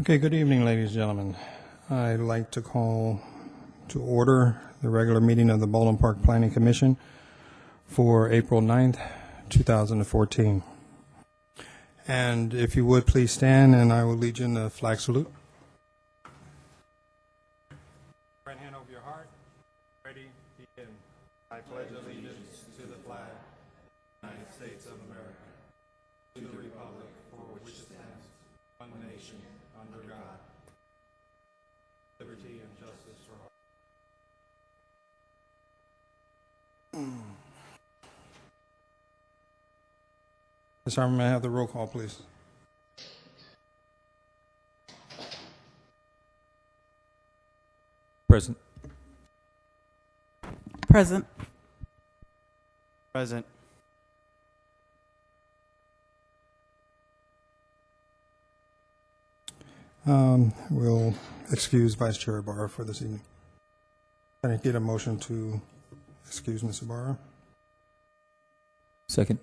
Okay, good evening, ladies and gentlemen. I'd like to call to order the regular meeting of the Baldwin Park Planning Commission for April 9th, 2014. And if you would, please stand, and I will lead you in the flag salute. Right hand over your heart. Ready, begin. I pledge allegiance to the flag of the United States of America, to the republic for which it stands, one nation, under God, liberty and justice for all. Ms. Harmon, may I have the roll call, please? Present. Present. Present. We'll excuse Vice Chair Ibarra for this evening. Can I get a motion to excuse Ms. Ibarra? Second.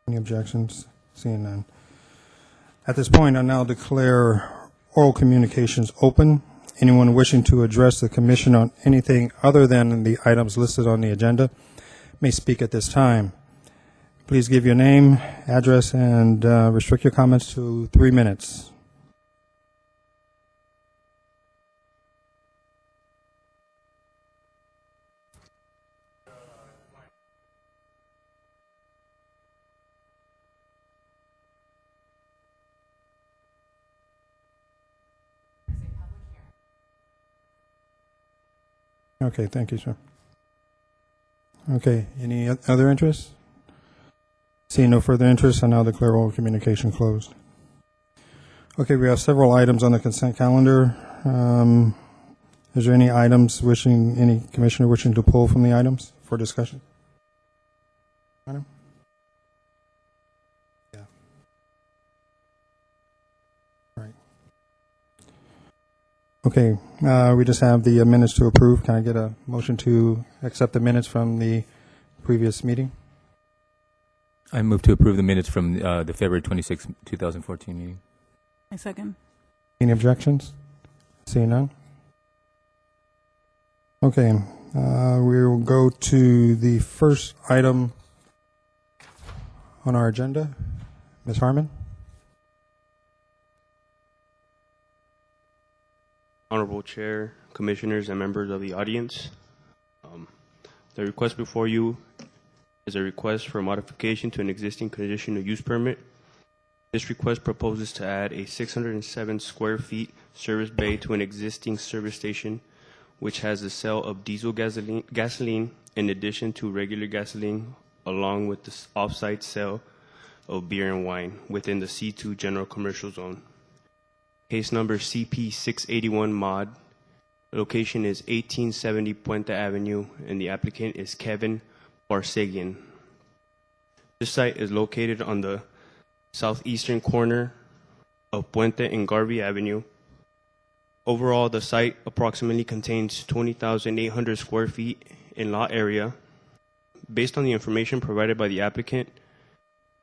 Any objections? Seeing none. At this point, I now declare oral communications open. Anyone wishing to address the Commission on anything other than the items listed on the agenda may speak at this time. Please give your name, address, and restrict your comments to 3 minutes. Okay, thank you, sir. Okay, any other interest? Seeing no further interest, I now declare oral communication closed. Okay, we have several items on the consent calendar. Is there any any commissioner wishing to pull from the items for discussion? Item? Yeah. Right. Okay, we just have the minutes to approve. Can I get a motion to accept the minutes from the previous meeting? I move to approve the minutes from the February 26, 2014 meeting. I second. Any objections? Seeing none? Okay, we will go to the first item on our agenda. Ms. Harmon? Honorable Chair, Commissioners, and members of the audience. The request before you is a request for a modification to an existing conditional use permit. This request proposes to add a 607 square feet service bay to an existing service station, which has a sale of diesel gasoline in addition to regular gasoline, along with the off-site sale of beer and wine within the C2 General Commercial Zone. Case number CP681 mod. The location is 1870 Puente Avenue, and the applicant is Kevin Barsegian. This site is located on the southeastern corner of Puente and Garvey Avenue. Overall, the site approximately contains 20,800 square feet in lot area. Based on the information provided by the applicant,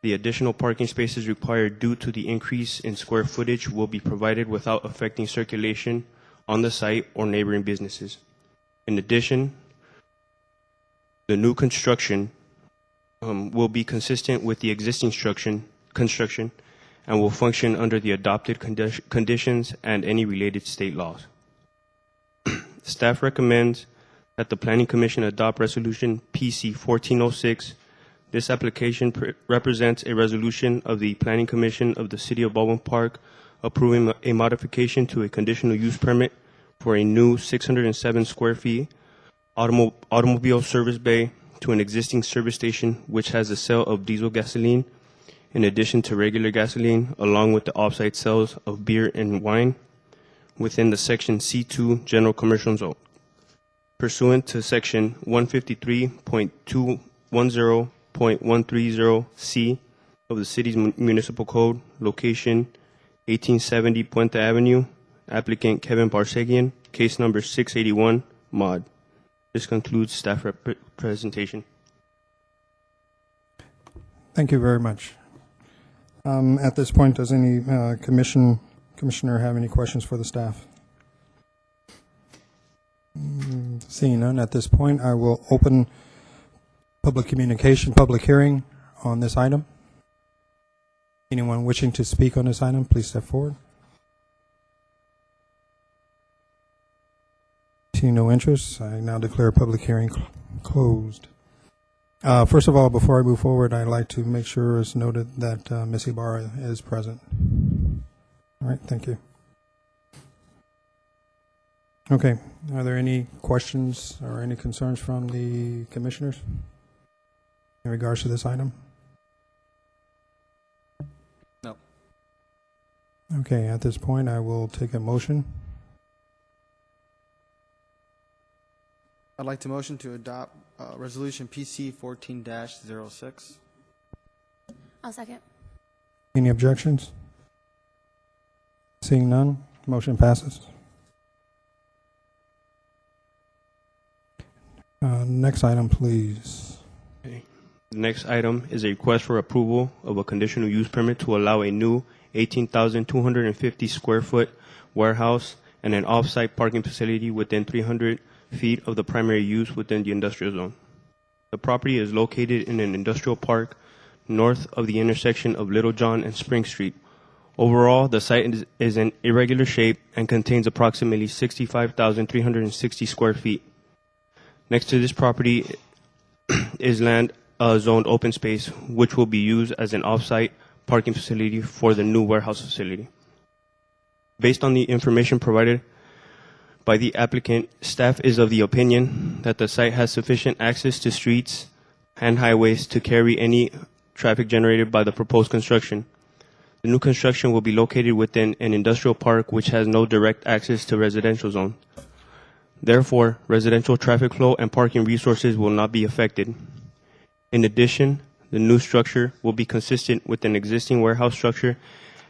the additional parking spaces required due to the increase in square footage will be provided without affecting circulation on the site or neighboring businesses. In addition, the new construction will be consistent with the existing construction and will function under the adopted conditions and any related state laws. Staff recommends that the Planning Commission adopt Resolution PC 1406. This application represents a resolution of the Planning Commission of the City of Baldwin Park approving a modification to a conditional use permit for a new 607 square feet automobile service bay to an existing service station which has a sale of diesel gasoline in addition to regular gasoline, along with the off-site sales of beer and wine within the Section C2 General Commercial Zone. Pursuant to Section 153.210.130C of the city's municipal code, location 1870 Puente Avenue, applicant Kevin Barsegian, case number 681, mod. This concludes staff presentation. Thank you very much. At this point, does any commission Commissioner have any questions for the staff? Seeing none, at this point, I will open public communication, public hearing on this item. Anyone wishing to speak on this item, please step forward. Seeing no interest, I now declare public hearing closed. First of all, before I move forward, I'd like to make sure it's noted that Ms. Ibarra is present. All right, thank you. Okay, are there any questions or any concerns from the commissioners in regards to this item? No. Okay, at this point, I will take a motion. I'd like to motion to adopt Resolution PC 14-06. I'll second. Any objections? Seeing none, motion passes. Next item, please. The next item is a request for approval of a conditional use permit to allow a new 18,250 square foot warehouse and an off-site parking facility within 300 feet of the primary use within the industrial zone. The property is located in an industrial park north of the intersection of Little John and Spring Street. Overall, the site is in irregular shape and contains approximately 65,360 square feet. Next to this property is land zoned open space, which will be used as an off-site parking facility for the new warehouse facility. Based on the information provided by the applicant, staff is of the opinion that the site has sufficient access to streets and highways to carry any traffic generated by the proposed construction. The new construction will be located within an industrial park which has no direct access to residential zone. Therefore, residential traffic flow and parking resources will not be affected. In addition, the new structure will be consistent with an existing warehouse structure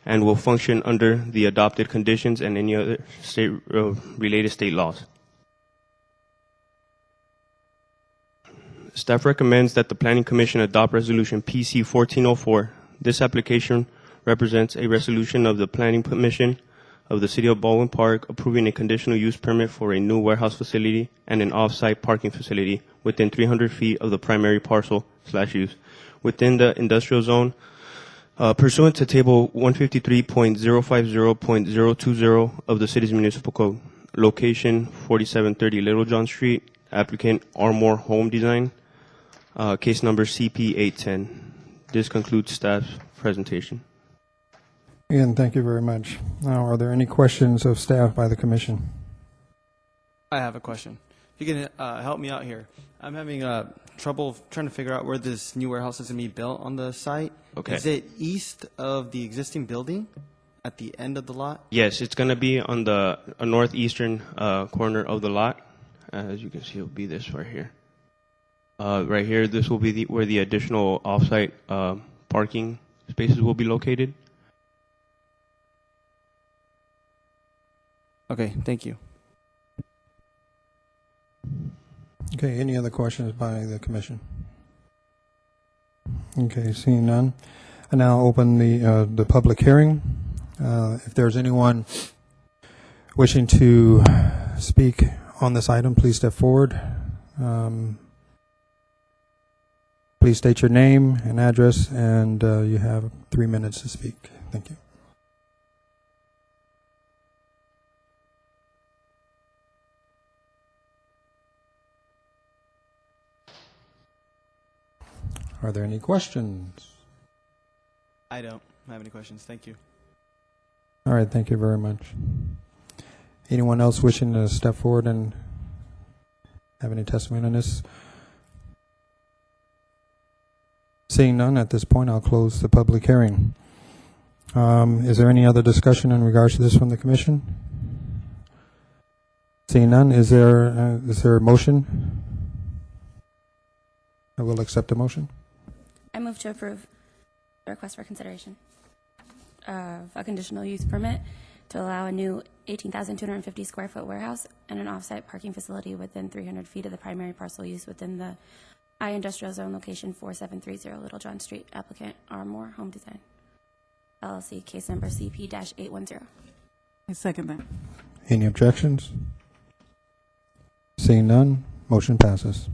and will function under the adopted conditions and any other related state laws. Staff recommends that the Planning Commission adopt Resolution PC 1404. This application represents a resolution of the Planning Commission of the City of Baldwin Park approving a conditional use permit for a new warehouse facility and an off-site parking facility within 300 feet of the primary parcel/use within the industrial zone pursuant to Table 153.050.020 of the City's Municipal Code. Location 4730 Little John Street. Applicant Armour Home Design. Case number CP 810. This concludes staff's presentation. Again, thank you very much. Now, are there any questions of staff by the commission? I have a question. If you can help me out here. I'm having trouble trying to figure out where this new warehouse is going to be built on the site. Okay. Is it east of the existing building at the end of the lot? Yes, it's going to be on the northeastern corner of the lot. As you can see, it'll be this right here. Right here, this will be where the additional off-site parking spaces will be located. Okay, thank you. Okay, any other questions by the commission? Okay, seeing none. I now open the public hearing. If there's anyone wishing to speak on this item, please step forward. Please state your name and address, and you have 3 minutes to speak. Thank you. Are there any questions? I don't have any questions. Thank you. All right, thank you very much. Anyone else wishing to step forward and have any testimony on this? Seeing none, at this point, I'll close the public hearing. Is there any other discussion in regards to this from the commission? Seeing none, is there a motion? I will accept a motion. I move to approve the request for consideration of a conditional use permit to allow a new 18,250 square foot warehouse and an off-site parking facility within 300 feet of the primary parcel use within the I Industrial Zone location 4730 Little John Street. Applicant Armour Home Design, LLC, case number CP-810. I second that. Any objections? Seeing none, motion passes.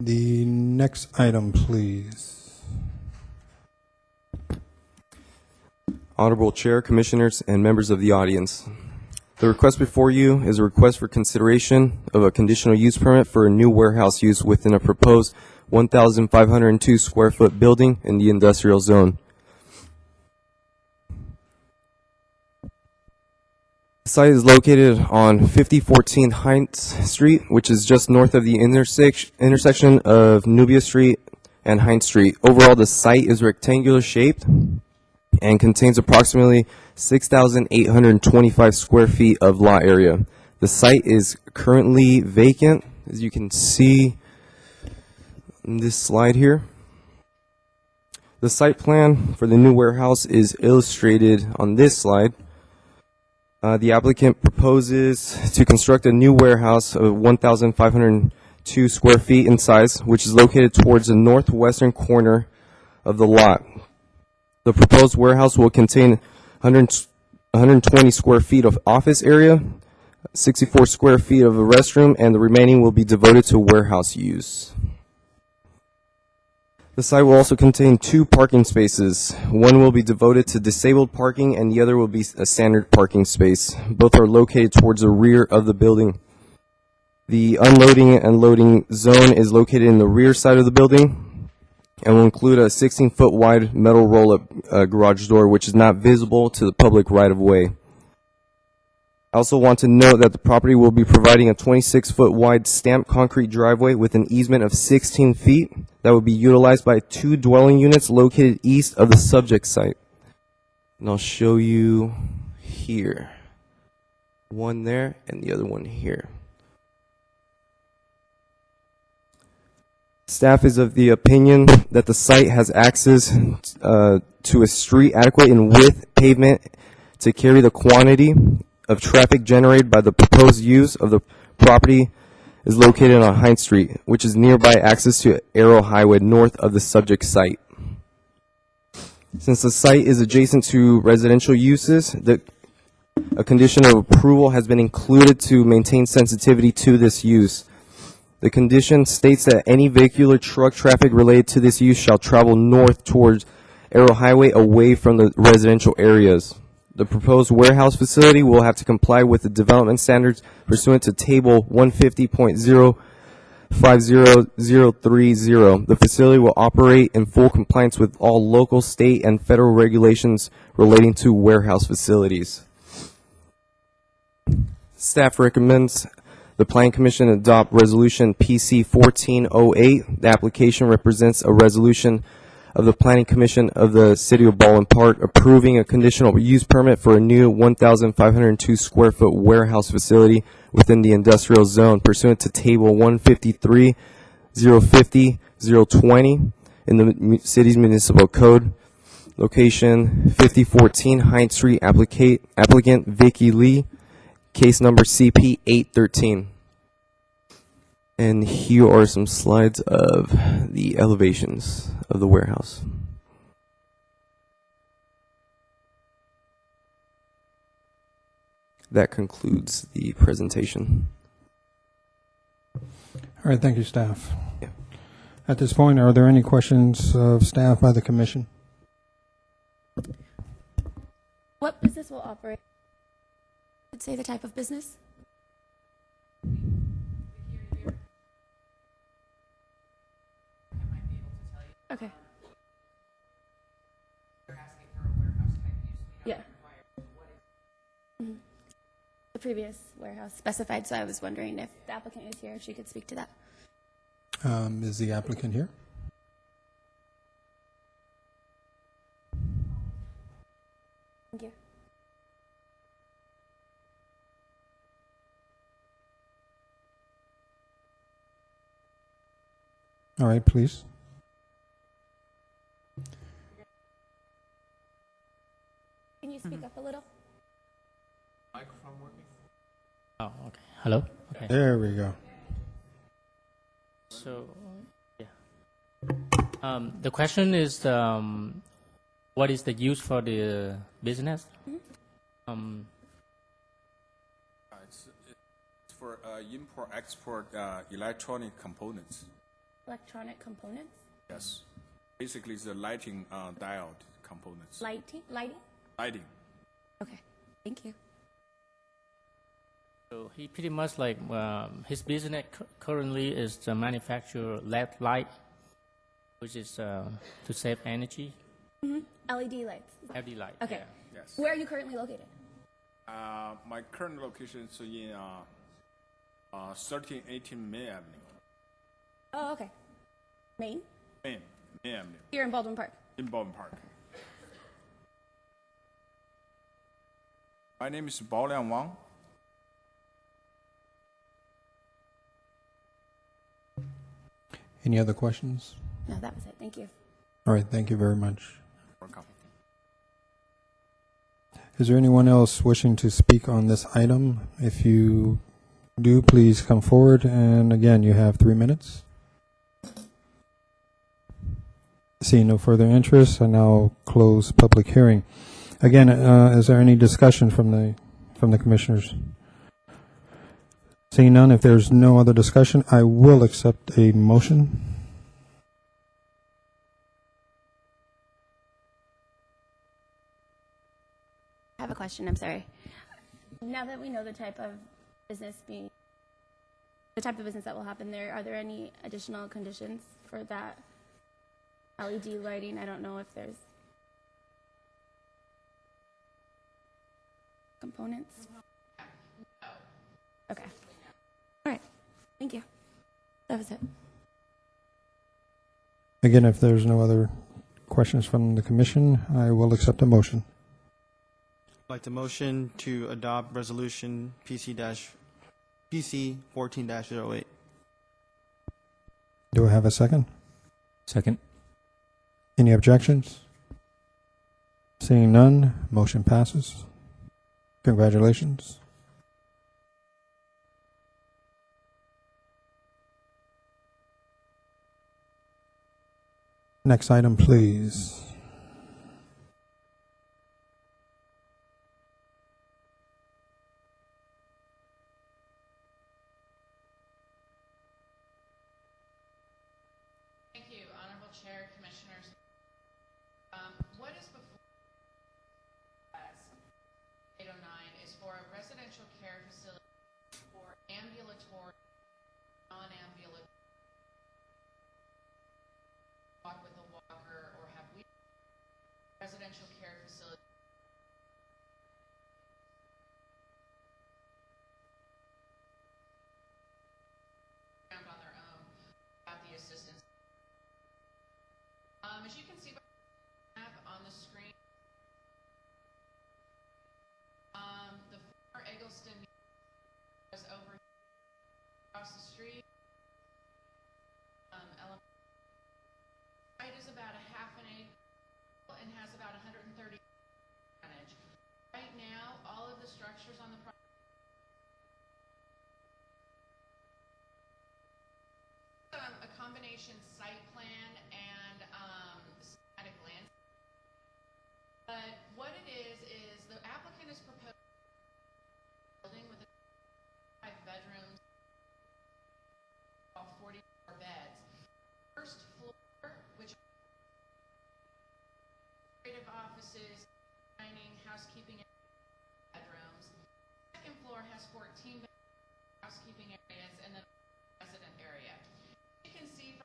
The next item, please. Honorable Chair, Commissioners, and members of the audience. The request before you is a request for consideration of a conditional use permit for a new warehouse use within a proposed 1,502 square foot building in the industrial zone. The site is located on 5014 Heinz Street, which is just north of the intersection of Nubia Street and Heinz Street. Overall, the site is rectangular shaped and contains approximately 6,825 square feet of lot area. The site is currently vacant, as you can see in this slide here. The site plan for the new warehouse is illustrated on this slide. The applicant proposes to construct a new warehouse of 1,502 square feet in size, which is located towards the northwestern corner of the lot. The proposed warehouse will contain 120 square feet of office area, 64 square feet of a restroom, and the remaining will be devoted to warehouse use. The site will also contain 2 parking spaces. One will be devoted to disabled parking and the other will be a standard parking space. Both are located towards the rear of the building. The unloading and loading zone is located in the rear side of the building and will include a 16-foot wide metal roll-up garage door, which is not visible to the public right-of-way. I also want to note that the property will be providing a 26-foot wide stamped concrete driveway with an easement of 16 feet that will be utilized by 2 dwelling units located east of the subject site. And I'll show you here. One there and the other one here. Staff is of the opinion that the site has access to a street adequate in width pavement to carry the quantity of traffic generated by the proposed use of the property is located on Heinz Street, which is nearby access to Arrow Highway north of the subject site. Since the site is adjacent to residential uses, a condition of approval has been included to maintain sensitivity to this use. The condition states that any vehicular truck traffic related to this use shall travel north towards Arrow Highway away from the residential areas. The proposed warehouse facility will have to comply with the development standards pursuant to Table 150.050030. The facility will operate in full compliance with all local, state, and federal regulations relating to warehouse facilities. Staff recommends the Planning Commission adopt Resolution PC 1408. The application represents a resolution of the Planning Commission of the City of Baldwin Park approving a conditional use permit for a new 1,502 square foot warehouse facility within the industrial zone pursuant to Table 153-050-020 in the city's municipal code. Location 5014 Heinz Street, applicant Vicky Lee, case number CP 813. And here are some slides of the elevations of the warehouse. That concludes the presentation. All right, thank you, staff. Yeah. At this point, are there any questions of staff by the commission? What business will operate? Could say the type of business? Okay. Yeah. Mhm. The previous warehouse specified, so I was wondering if the applicant is here, if she could speak to that. Is the applicant here? Thank you. All right, please. Can you speak up a little? Oh, okay. Hello? Okay. There we go. So, yeah. The question is, What is the use for the business? It's for import-export electronic components. Electronic components? Yes. Basically, it's the lighting diode components. Lighting? Lighting. Okay, thank you. So he pretty much like his business currently is to manufacture LED light, which is to save energy. LED lights. LED light. Okay. Yeah. Yes. Where are you currently located? My current location is in 1318 Main Avenue. Oh, okay. Maine? Main Avenue, Here in Baldwin Park. in Baldwin Park. My name is Baoliang Wang. Any other questions? No, that was it. Thank you. All right, thank you very much. Welcome. Is there anyone else wishing to speak on this item? If you do, please come forward. And again, you have 3 minutes. Seeing no further interest, I now close public hearing. Again, is there any discussion from the commissioners? Seeing none, if there's no other discussion, I will accept a motion. I have a question. I'm sorry. Now that we know the type of business that will happen there, are there any additional conditions for that LED lighting? I don't know if there's components. Okay. All right. Thank you. That was it. Again, if there's no other questions from the commission, I will accept a motion. I'd like to motion to adopt resolution PC 14-08. Do I have a second? Second. Any objections? Seeing none, motion passes. Congratulations. Next item, please. Thank you, Honorable Chair, Commissioners. What is before us, 809, is for a residential care facility for ambulatory, non-ambulatory, walk with a walker, or have we residential care facility on their own without the assistance. As you can see on the screen, the former Eggleston was over across the street. Site is about a half an acre and has about 130 frontage. Right now, all of the structures on the property a combination site plan and schematic land. But what it is the applicant is proposing a building with 5 bedrooms, all 44 beds. First floor, which administrative offices, dining, housekeeping bedrooms. Second floor has 14 bedrooms, housekeeping areas, and then resident area. You can see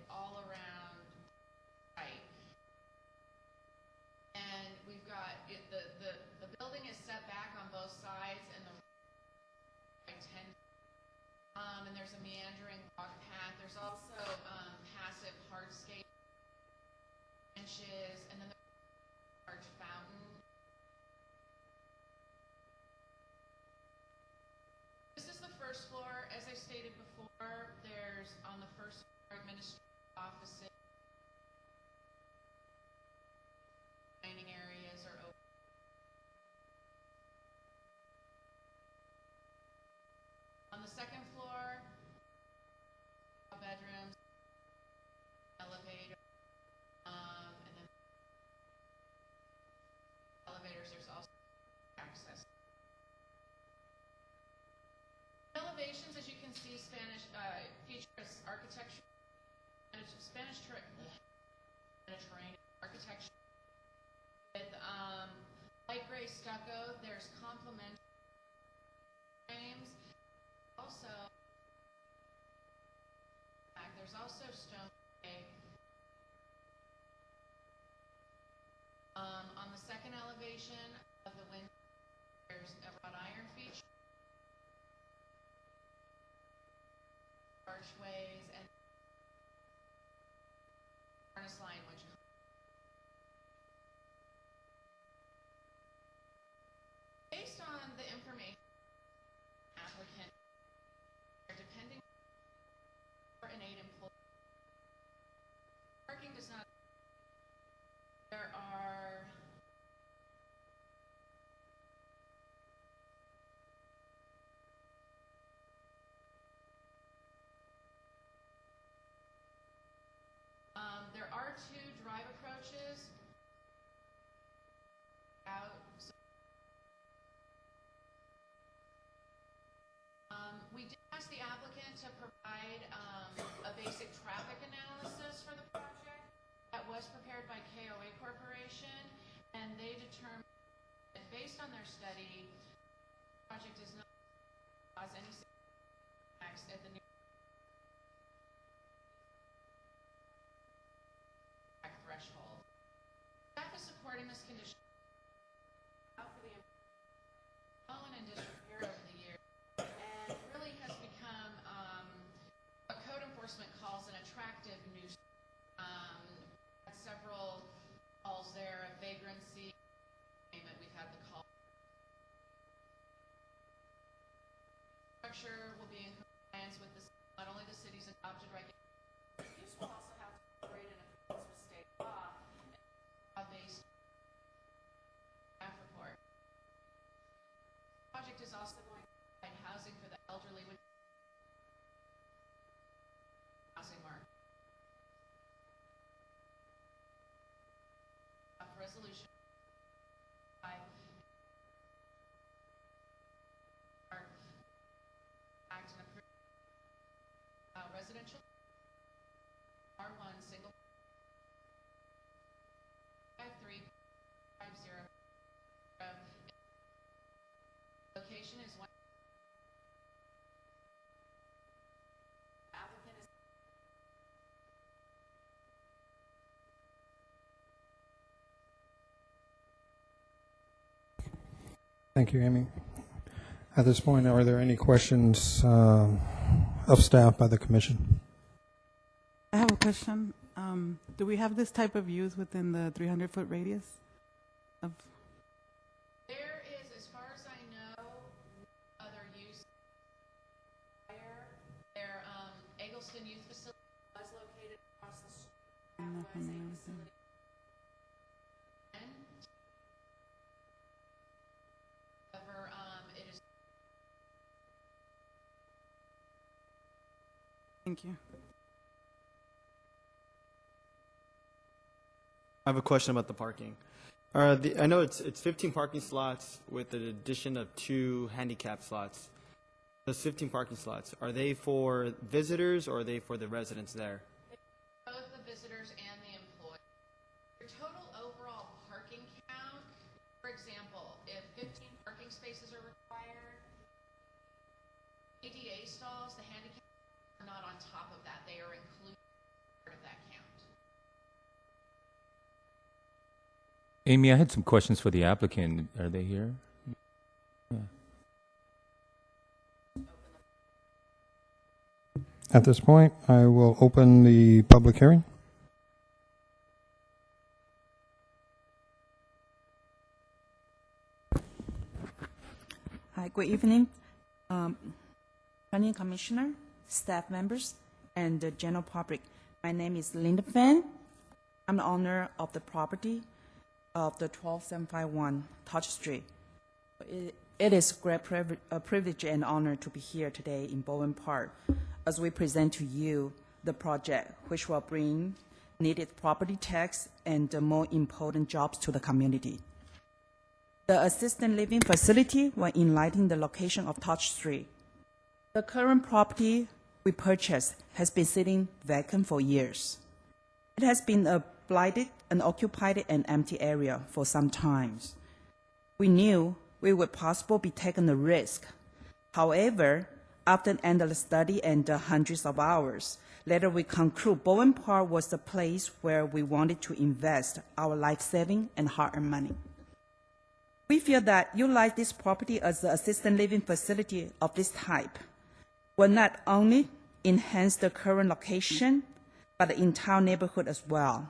all around site. And we've got the building is set back on both sides and the and there's a meandering walk path. There's also passive hardscape benches, and then there's a large fountain. This is the first floor. As I stated before, there's on the first floor administrative offices, dining areas are open. On the second floor, bedrooms, elevator, there's also stone. On the second elevation of the window, there's a wrought iron feature, archways, and harness line, which based on the information applicant, depending on an 8 employee, parking does not. There are two drive approaches out. We did ask the applicant to provide a basic traffic analysis for the project that was prepared by KOA Corporation, and they determined that based on their study, the project does not cause any impacts at the new threshold. Staff is supporting this condition out for the Mullen and disrepair over the years, and really has become what code enforcement calls an attractive nuisance. Had several calls there of vagrancy. We've had the call. Structure will be in compliance with not only the city's adopted regulations, use will also have to operate in accordance with state law and based staff report. The project is also going to provide housing for the elderly, which housing market. Resolution 5 act and approve residential R1 single 5350. Location is one. Applicant is Thank you, Amy. At this point, are there any questions of staff by the commission? I have a question. Do we have this type of use within the 300-foot radius of? There is, as far as I know, other use. Their Eggleston Youth Facility was located across the street. That I'm not was a familiar with facility. However, it is. Thank you. I have a question about the parking. I know it's 15 parking slots with an addition of 2 handicap slots. Those 15 parking slots, are they for visitors or are they for the residents there? Both the visitors and the employees. Your total overall parking count, for example, if 15 parking spaces are required, ADA stalls, the handicap are not on top of that. They are included as part of that count. Amy, I had some questions for the applicant. Are they here? Yeah. At this point, I will open the public hearing. Hi, good evening. Planning Commissioner, staff members, and the general public. My name is Linda Fan. I'm the owner of the property of the 12751 Touch Street. It is a great privilege and honor to be here today in Bowen Park as we present to you the project which will bring needed property tax and the more important jobs to the community. The assisted living facility will enlighten the location of Touch Street. The current property we purchased has been sitting vacant for years. It has been a blighted, unoccupied, and empty area for some time. We knew we would possibly be taking a risk. However, After an endless study and hundreds of hours, later we conclude Bowen Park was the place where we wanted to invest our life-saving and hard-earned money. We feel that utilize this property as an assisted living facility of this type will not only enhance the current location, but the entire neighborhood as well.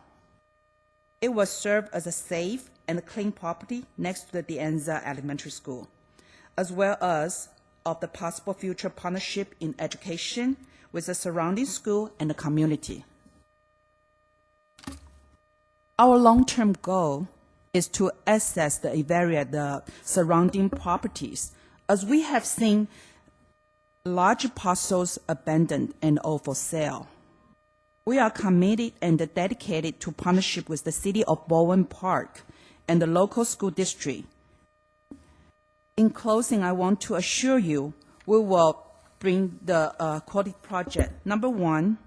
It will serve as a safe and clean property next to the De Anza Elementary School, as well as of the possible future partnership in education with the surrounding school and the community. Our long-term goal is to assess the evaluate the surrounding properties, as we have seen large parcels abandoned and all for sale. We are committed and dedicated to partnership with the City of Bowen Park and the local school district. In closing, I want to assure you we will bring the quality project. Number one,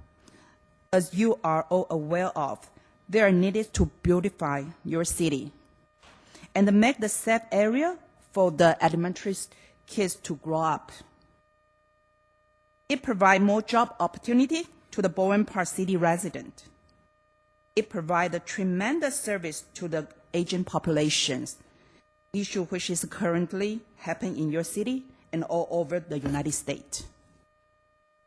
as you are all aware of, they are needed to beautify your city and make the safe area for the elementary kids to grow up. It provides more job opportunity to the Bowen Park city resident. It provides a tremendous service to the aging populations, issue which is currently happening in your city and all over the United States.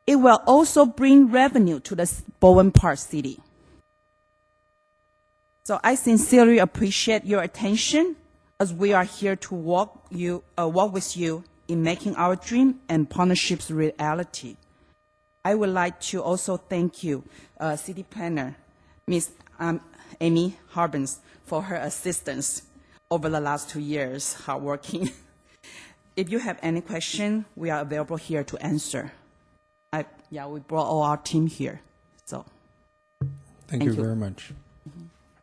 It will also bring revenue to the Bowen Park city. So I sincerely appreciate your attention as we are here to walk with you in making our dream and partnerships reality. I would like to also thank you, City Planner, Ms. Amy Harbins, for her assistance over the last 2 years, hard working. If you have any question, we are available here to answer. We brought all our team here. So, Thank you very much.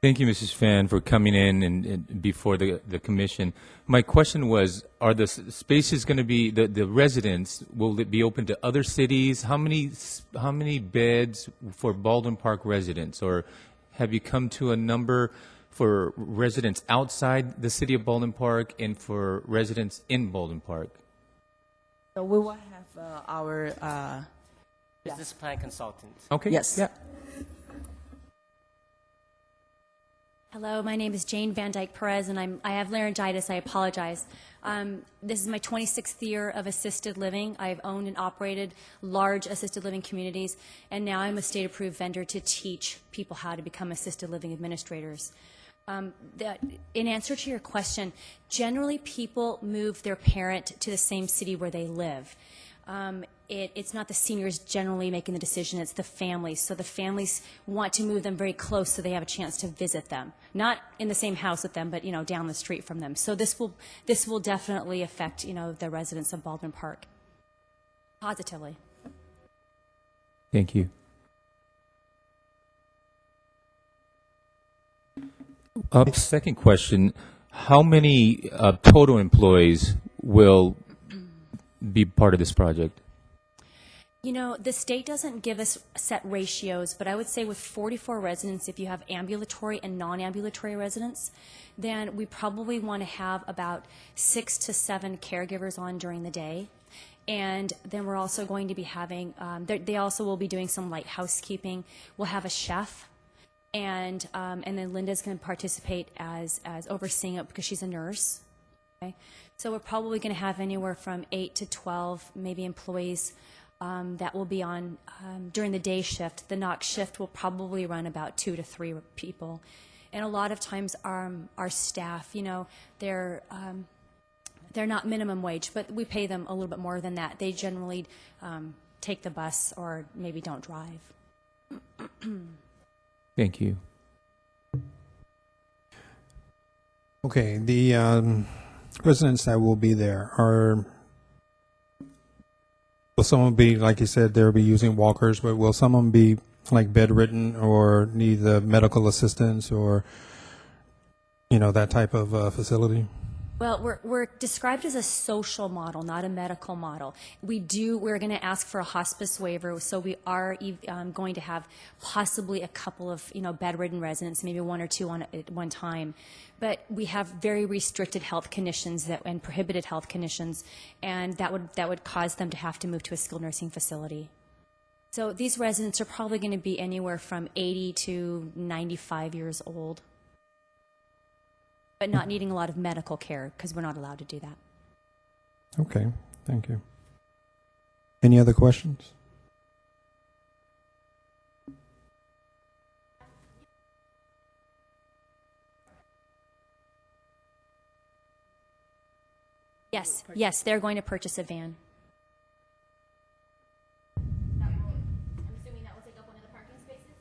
Thank you, Mrs. Fan, for coming in and before the commission. My question was, are the spaces going to be, the residents, will it be open to other cities? How many beds for Baldwin Park residents? Or have you come to a number for residents outside the city of Baldwin Park and for residents in Baldwin Park? So we will have our Business plan consultant. Okay. Yes. Yeah. Hello, my name is Jane Van Dyke Perez, and I have laryngitis. I apologize. This is my 26th year of assisted living. I've owned and operated large assisted living communities, and now I'm a state-approved vendor to teach people how to become assisted living administrators. In answer to your question, generally people move their parent to the same city where they live. It's not the seniors generally making the decision, it's the families. So the families want to move them very close so they have a chance to visit them. Not in the same house with them, but, down the street from them. So this will definitely affect, the residents of Baldwin Park positively. Thank you. Second question, how many total employees will be part of this project? The state doesn't give us set ratios, but I would say with 44 residents, if you have ambulatory and non-ambulatory residents, then we probably want to have about 6 to 7 caregivers on during the day. And then we're also going to be having, they also will be doing some light housekeeping. We'll have a chef, and then Linda's going to participate as overseeing it because she's a nurse. Okay? So we're probably going to have anywhere from 8 to 12 maybe employees that will be on during the day shift. The knock shift will probably run about 2 to 3 people. And a lot of times our staff, they're not minimum wage, but we pay them a little bit more than that. They generally take the bus or maybe don't drive. Thank you. Okay, the residents that will be there will someone be, like you said, they'll be using walkers, but will someone be like bedridden or need the medical assistance or, that type of facility? Well, we're described as a social model, not a medical model. We're going to ask for a hospice waiver, so we are going to have possibly a couple of, bedridden residents, maybe one or two at one time. But we have very restricted health conditions and prohibited health conditions, and that would cause them to have to move to a skilled nursing facility. So these residents are probably going to be anywhere from 80 to 95 years old, but not needing a lot of medical care because we're not allowed to do that. Okay, thank you. Any other questions? Yes, they're going to purchase a van. I'm assuming that will take up one of the parking spaces?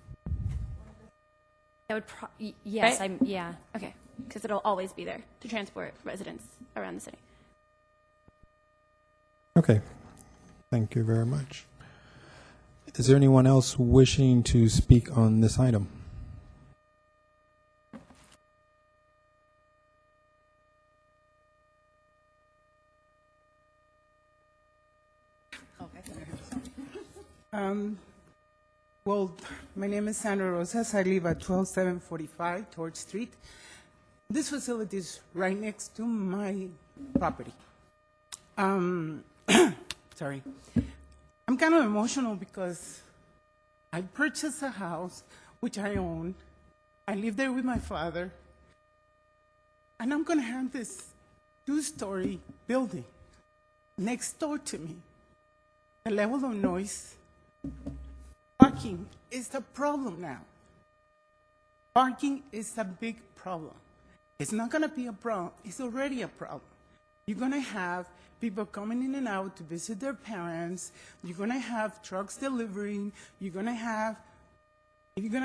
That would yes, Right? yeah. Okay, because it'll always be there to transport residents around the city. Okay, thank you very much. Is there anyone else wishing to speak on this item? Well, my name is Sandra Rosas. I live at 12745 Torch Street. This facility is right next to my property. Sorry. I'm kind of emotional because I purchased a house, which I own. I live there with my father. And I'm going to have this 2-story building next door to me. The level of noise, parking is the problem now. Parking is a big problem. It's not going to be a problem. It's already a problem. You're going to have people coming in and out to visit their parents. You're going to have trucks delivering. You're going to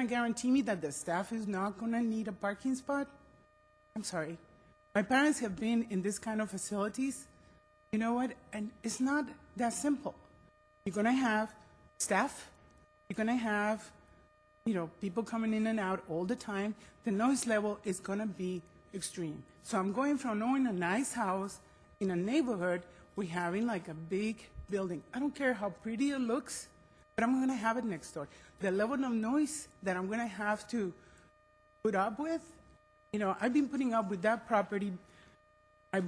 guarantee me that the staff is not going to need a parking spot? I'm sorry. My parents have been in this kind of facilities. You know what? And it's not that simple. You're going to have staff. You're going to have, people coming in and out all the time. The noise level is going to be extreme. So I'm going from owning a nice house in a neighborhood, we're having like a big building. I don't care how pretty it looks, but I'm going to have it next door. The level of noise that I'm going to have to put up with, I've been putting up with that property.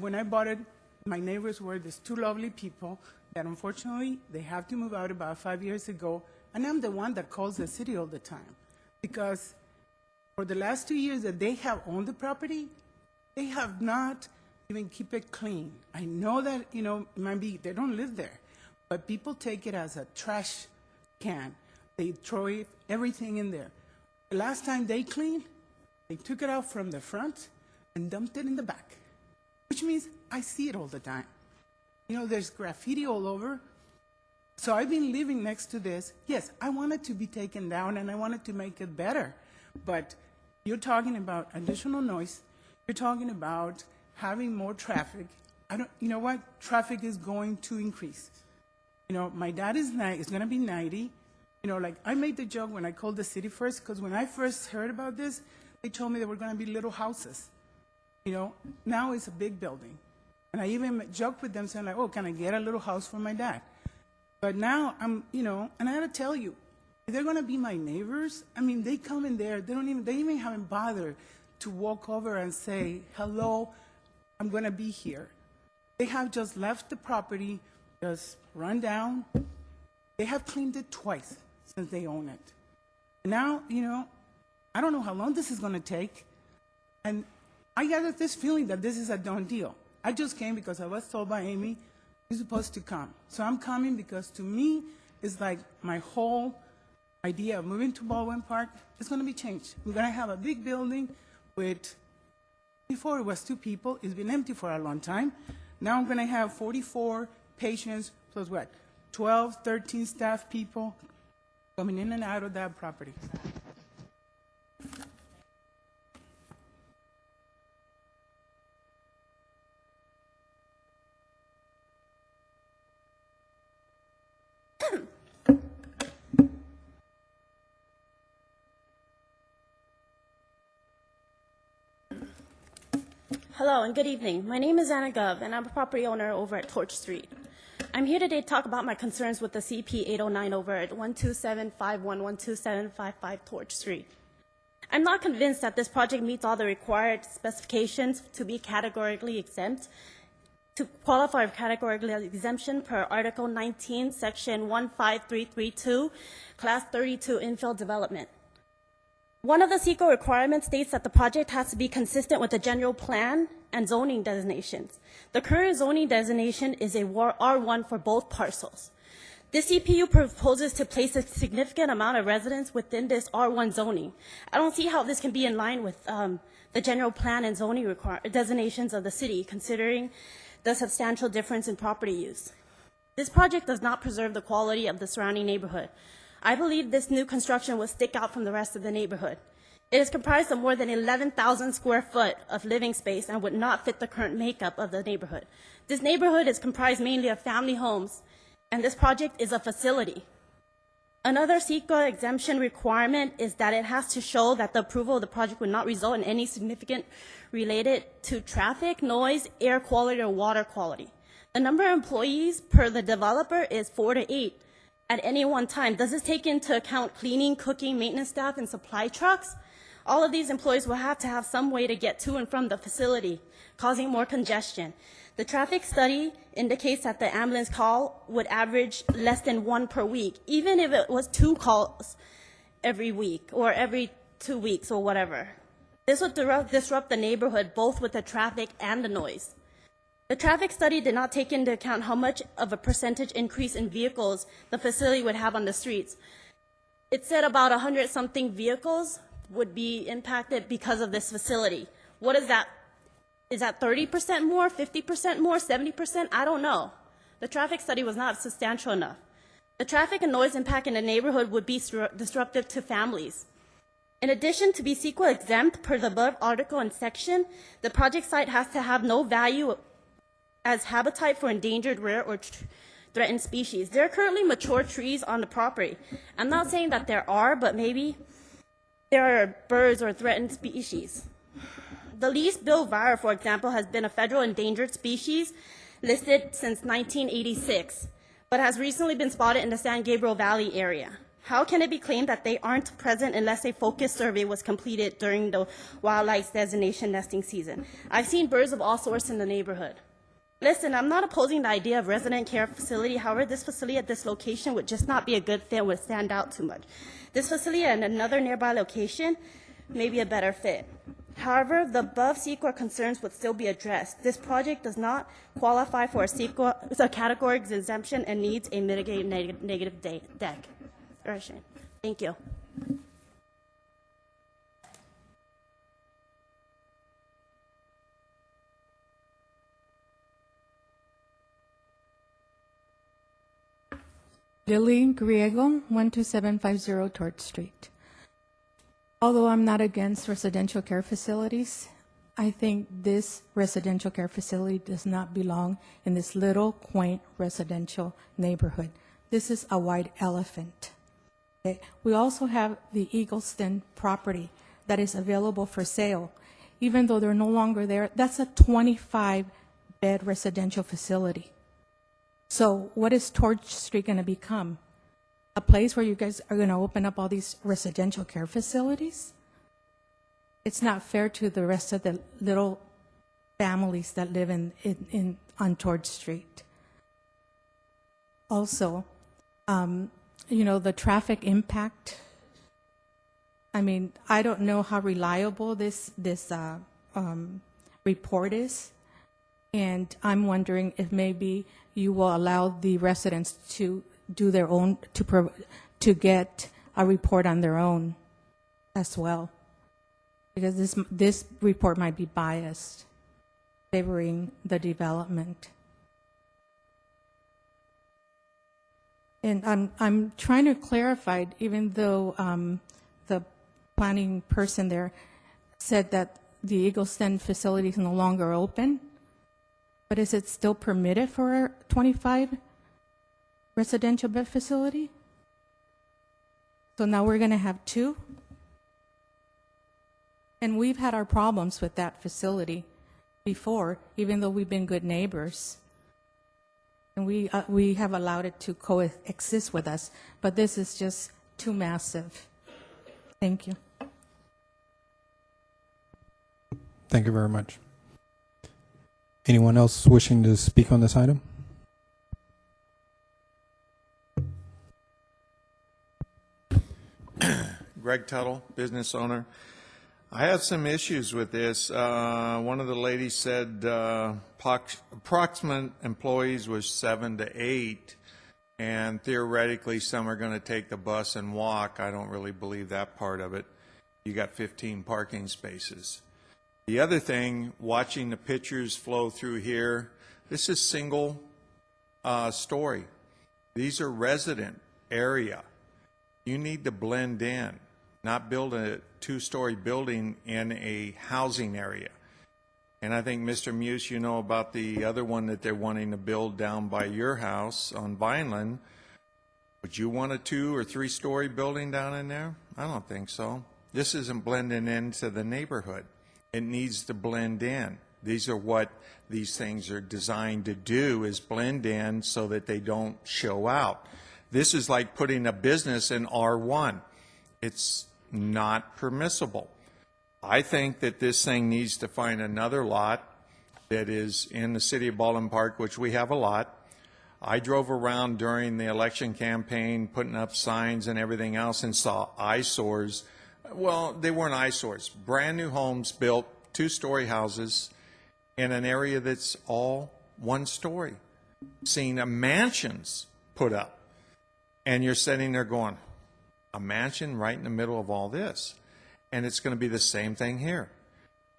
When I bought it, my neighbors were these 2 lovely people that unfortunately they have to move out about 5 years ago, and I'm the one that calls the city all the time because for the last 2 years that they have owned the property, they have not even keep it clean. I know that, it might be, they don't live there, but people take it as a trash can. They throw everything in there. The last time they cleaned, they took it out from the front and dumped it in the back, which means I see it all the time. There's graffiti all over. So I've been living next to this. Yes, I want it to be taken down and I wanted to make it better, but you're talking about additional noise. You're talking about having more traffic. You know what? Traffic is going to increase. My dad is going to be 90. I made the joke when I called the city first, because when I first heard about this, they told me there were going to be little houses. Now it's a big building. And I even joked with them saying like, oh, can I get a little house for my dad? But now and I got to tell you, if they're going to be my neighbors, they come in there, they even haven't bothered to walk over and say, hello, I'm going to be here. They have just left the property, just run down. They have cleaned it twice since they own it. Now, I don't know how long this is going to take. And I got this feeling that this is a done deal. I just came because I was told by Amy, you're supposed to come. So I'm coming because to me, it's like my whole idea of moving to Baldwin Park is going to be changed. We're going to have a big building with, before it was 2 people, it's been empty for a long time. Now I'm going to have 44 patients plus what, 12, 13 staff people coming in and out of that property. Hello and good evening. My name is Anna Gov, and I'm a property owner over at Torch Street. I'm here today to talk about my concerns with the CP 809 over at 12751, 12755 Torch Street. I'm not convinced that this project meets all the required specifications to be categorically exempt, to qualify for categorical exemption per Article 19, Section 15332, Class 32 infill development. One of the CEQA requirements states that the project has to be consistent with the general plan and zoning designations. The current zoning designation is a R1 for both parcels. This CPU proposes to place a significant amount of residents within this R1 zoning. I don't see how this can be in line with the general plan and zoning designations of the city, considering the substantial difference in property use. This project does not preserve the quality of the surrounding neighborhood. I believe this new construction will stick out from the rest of the neighborhood. It is comprised of more than 11,000 square foot of living space and would not fit the current makeup of the neighborhood. This neighborhood is comprised mainly of family homes, and this project is a facility. Another CEQA exemption requirement is that it has to show that the approval of the project would not result in any significant related to traffic, noise, air quality, or water quality. The number of employees per the developer is 4 to 8 at any one time. Does this take into account cleaning, cooking, maintenance staff, and supply trucks? All of these employees will have to have some way to get to and from the facility, causing more congestion. The traffic study indicates that the ambulance call would average less than 1 per week, even if it was 2 calls every week or every 2 weeks or whatever. This would disrupt the neighborhood both with the traffic and the noise. The traffic study did not take into account how much of a percentage increase in vehicles the facility would have on the streets. It said about 100-something vehicles would be impacted because of this facility. What is that? Is that 30% more, 50% more, 70%? I don't know. The traffic study was not substantial enough. The traffic and noise impact in the neighborhood would be disruptive to families. In addition to be CEQA exempt per the above article and section, the project site has to have no value as habitat for endangered, rare, or threatened species. There are currently mature trees on the property. I'm not saying that there are, but maybe there are birds or threatened species. The least Bill Vire, for example, has been a federal endangered species listed since 1986, but has recently been spotted in the San Gabriel Valley area. How can it be claimed that they aren't present unless a focus survey was completed during the wildlife designation nesting season? I've seen birds of all sorts in the neighborhood. Listen, I'm not opposing the idea of resident care facility. However, this facility at this location would just not be a good fit, would stand out too much. This facility at another nearby location may be a better fit. However, the above CEQA concerns would still be addressed. This project does not qualify for a category exemption and needs a mitigated negative deck. Thank you. Lily Griego, 12750 Torch Street. Although I'm not against residential care facilities, I think this residential care facility does not belong in this little quaint residential neighborhood. This is a white elephant. Okay. We also have the Eagleston property that is available for sale. Even though they're no longer there, that's a 25-bed residential facility. So what is Torch Street going to become? A place where you guys are going to open up all these residential care facilities? It's not fair to the rest of the little families that live on Torch Street. Also, the traffic impact. I mean, I don't know how reliable this report is, and I'm wondering if maybe you will allow the residents to do their own, to get a report on their own as well, because this report might be biased, favoring the development. And I'm trying to clarify, even though the planning person there said that the Eagleston facility is no longer open, but is it still permitted for a 25 residential bed facility? So now we're going to have 2? And we've had our problems with that facility. before, even though we've been good neighbors. And we have allowed it to coexist with us, but this is just too massive. Thank you. Thank you very much. Anyone else wishing to speak on this item? Greg Tuttle, business owner. I have some issues with this. One of the ladies said approximate employees was 7 to 8, and theoretically some are going to take the bus and walk. I don't really believe that part of it. You got 15 parking spaces. The other thing, watching the pictures flow through here, this is single story. These are resident area. You need to blend in, not build a two-story building in a housing area. And I think, Mr. Muse, you know about the other one that they're wanting to build down by your house on Vineland. Would you want a 2 or 3-story building down in there? I don't think so. This isn't blending into the neighborhood. It needs to blend in. These are what these things are designed to do, is blend in so that they don't show out. This is like putting a business in R1. It's not permissible. I think that this thing needs to find another lot that is in the city of Baldwin Park, which we have a lot. I drove around during the election campaign putting up signs and everything else and saw eyesores. Well, they weren't eyesores. Brand new homes built, 2-story houses in an area that's all 1 story. Seeing mansions put up. And you're sitting there going, a mansion right in the middle of all this. And it's going to be the same thing here.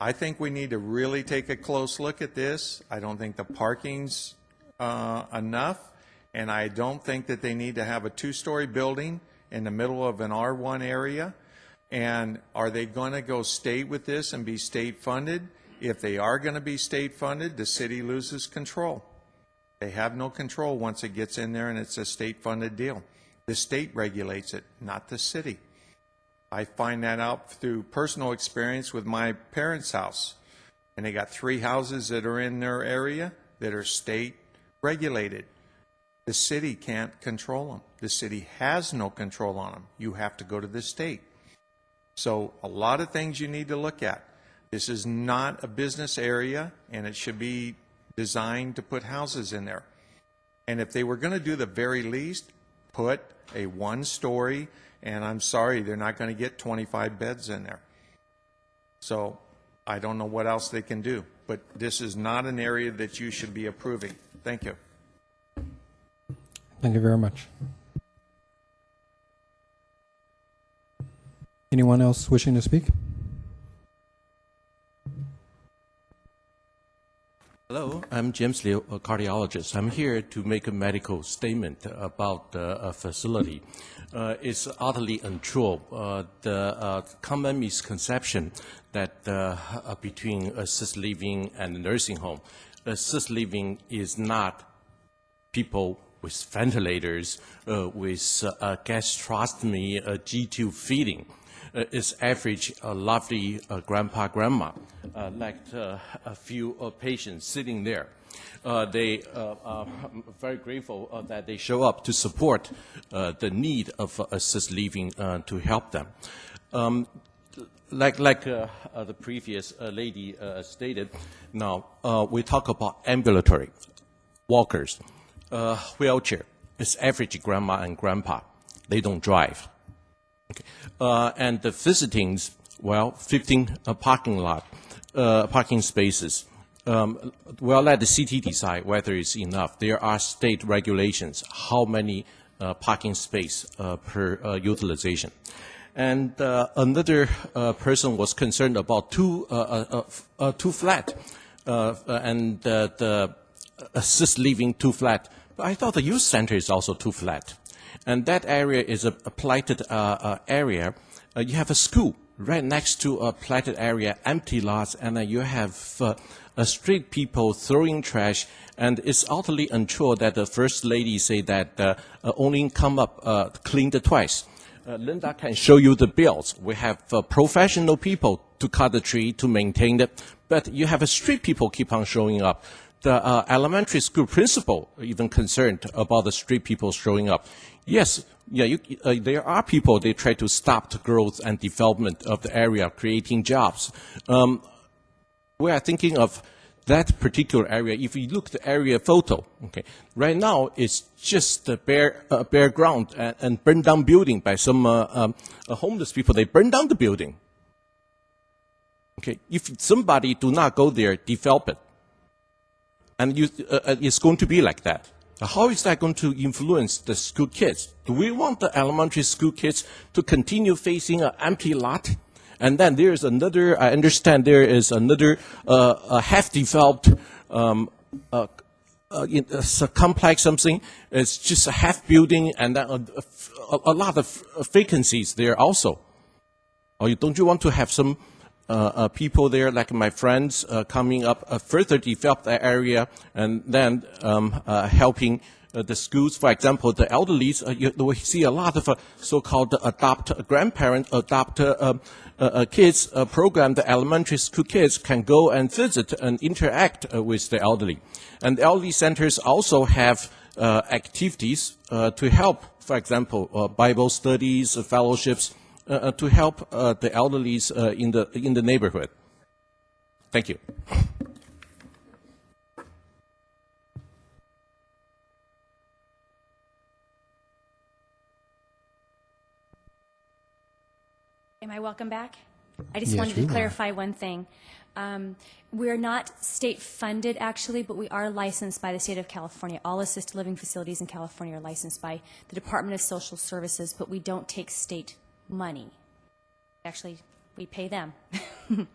I think we need to really take a close look at this. I don't think the parking's enough. And I don't think that they need to have a 2-story building in the middle of an R1 area. And are they going to go state with this and be state funded? If they are going to be state funded, the city loses control. They have no control once it gets in there and it's a state funded deal. The state regulates it, not the city. I find that out through personal experience with my parents' house. And they got 3 houses that are in their area that are state regulated. The city can't control them. The city has no control on them. You have to go to the state. So a lot of things you need to look at. This is not a business area, and it should be designed to put houses in there. And if they were going to do the very least, put a 1-story, and I'm sorry, they're not going to get 25 beds in there. So I don't know what else they can do, but this is not an area that you should be approving. Thank you. Thank you very much. Anyone else wishing to speak? Hello, I'm James Liu, a cardiologist. I'm here to make a medical statement about a facility. It's utterly untrue. The common misconception that between assisted living and nursing home, assisted living is not people with ventilators, with gastrostomy, G-tube feeding. It's average lovely grandpa, grandma, like a few patients sitting there. They are very grateful that they show up to support the need of assisted living to help them. Like the previous lady stated, now we talk about ambulatory walkers, wheelchair. It's average grandma and grandpa. They don't drive. Okay. And the visitings, well, 15 parking spaces. We'll let the city decide whether it's enough. There are state regulations, how many parking space per utilization. And another person was concerned about two flat, and the assist living 2 flat. But I thought the youth center is also 2 flat. And that area is a platted area. You have a school right next to a platted area, empty lots, and you have street people throwing trash. And it's utterly untrue that the first lady say that only come up cleaned twice. Linda can show you the bills. We have professional people to cut the tree, to maintain it, but you have street people keep on showing up. The elementary school principal even concerned about the street people showing up. Yes, there are people, they try to stop the growth and development of the area, creating jobs. We are thinking of that particular area. If you look at the area photo, okay, right now it's just a bare ground and burned down building by some homeless people. They burned down the building. Okay, if somebody do not go there, develop it, and it's going to be like that. How is that going to influence the school kids? Do we want the elementary school kids to continue facing an empty lot? And then there is another, I understand there is another half-developed it's a complex something. It's just a half building and then a lot of vacancies there also. Or don't you want to have some people there, like my friends, coming up further develop the area and then helping the schools, for example, the elderly, we see a lot of so-called adopt kids program. The elementary school kids can go and visit and interact with the elderly. And elderly centers also have activities to help, for example, Bible studies, fellowships, to help the elderly in the neighborhood. Thank you. Am I welcome back? I just Yes, wanted to you are. clarify one thing. We're not state funded actually, but we are licensed by the state of California. All assisted living facilities in California are licensed by the Department of Social Services, but we don't take state money. Actually, we pay them. Do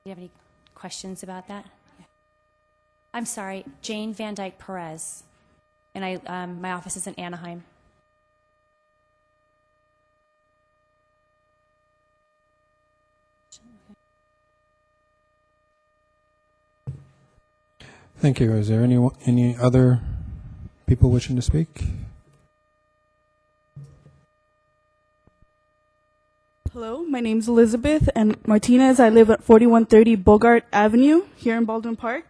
you have any questions about that? I'm sorry, Jane Van Dyke Perez, and my office is in Anaheim. Thank you. Is there any other people wishing to speak? Hello, my name's Elizabeth and Martinez. I live at 4130 Bogart Avenue here in Baldwin Park.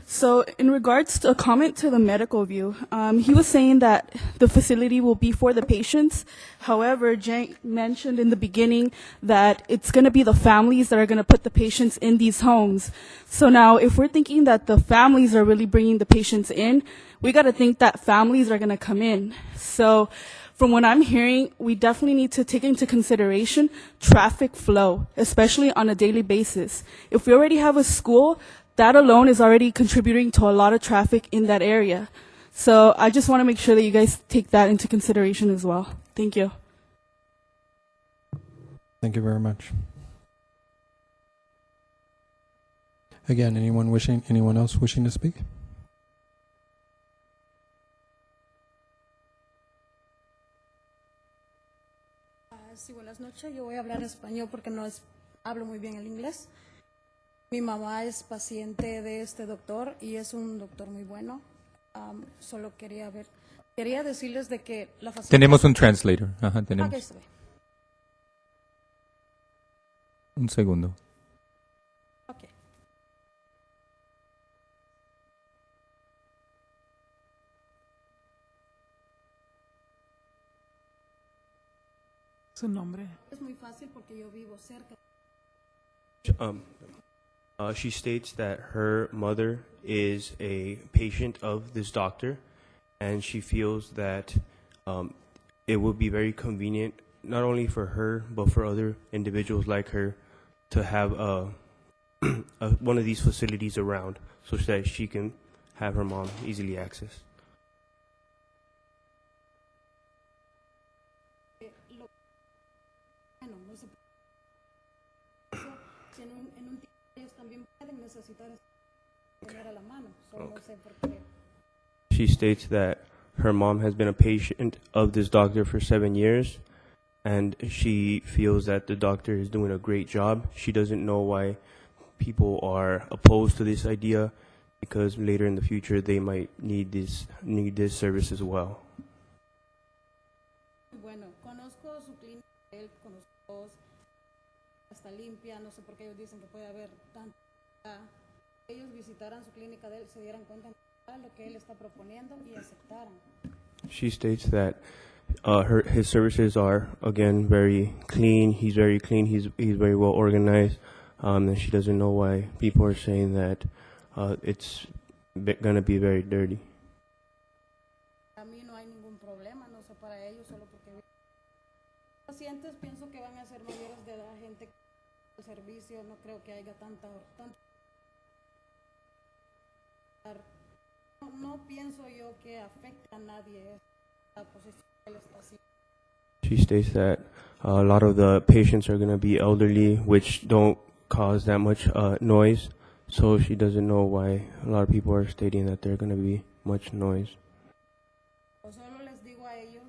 So in regards to a comment to the medical view, he was saying that the facility will be for the patients. However, Jank mentioned in the beginning that it's going to be the families that are going to put the patients in these homes. So now if we're thinking that the families are really bringing the patients in, we got to think that families are going to come in. So from what I'm hearing, we definitely need to take into consideration traffic flow, especially on a daily basis. If we already have a school, that alone is already contributing to a lot of traffic in that area. So I just want to make sure that you guys take that into consideration as well. Thank you. Thank you very much. Again, anyone else wishing to speak? Sí, buenas noches. Yo voy a hablar español porque hablo muy bien el inglés. Mi mamá es paciente de este doctor y es un doctor muy bueno. Solo quería decirles de que la facilidad... Tenemos un translator. Ajá, tenemos. Ok, está bien. Un segundo. Ok. Su nombre. Es muy fácil porque yo vivo cerca. She states that her mother is a patient of this doctor, and she feels that it would be very convenient, not only for her, but for other individuals like her, to have one of these facilities around so that she can have her mom easily access. Bueno, no sé. Si en un tiempo ellos también pueden necesitar tener a la mano. Solo no sé por qué. She states that her mom has been a patient of this doctor for 7 years, and she feels that the doctor is doing a great job. She doesn't know why people are opposed to this idea, because later in the future they might need this service as well. Bueno, con conozco su clínica, él conozco todos, está limpia, no sé por qué ellos dicen que puede haber tanta. Ellos visitaran su clínica de él, se dieran cuenta de lo que él está proponiendo y aceptaran. She states that his services are, again, very clean. He's very clean. He's very well organized. And she doesn't know why people are saying that it's going to be very dirty. A mí no hay ningún problema, no sé para ellos, solo porque los pacientes pienso que van a ser mayores de edad, gente que el servicio, no creo que haya tanto. No pienso yo que afecte a nadie la posición que él está haciendo. She states that a lot of the patients are going to be elderly, which don't cause that much noise. So she doesn't know why a lot of people are stating that there's going to be much noise. O solo les digo a ellos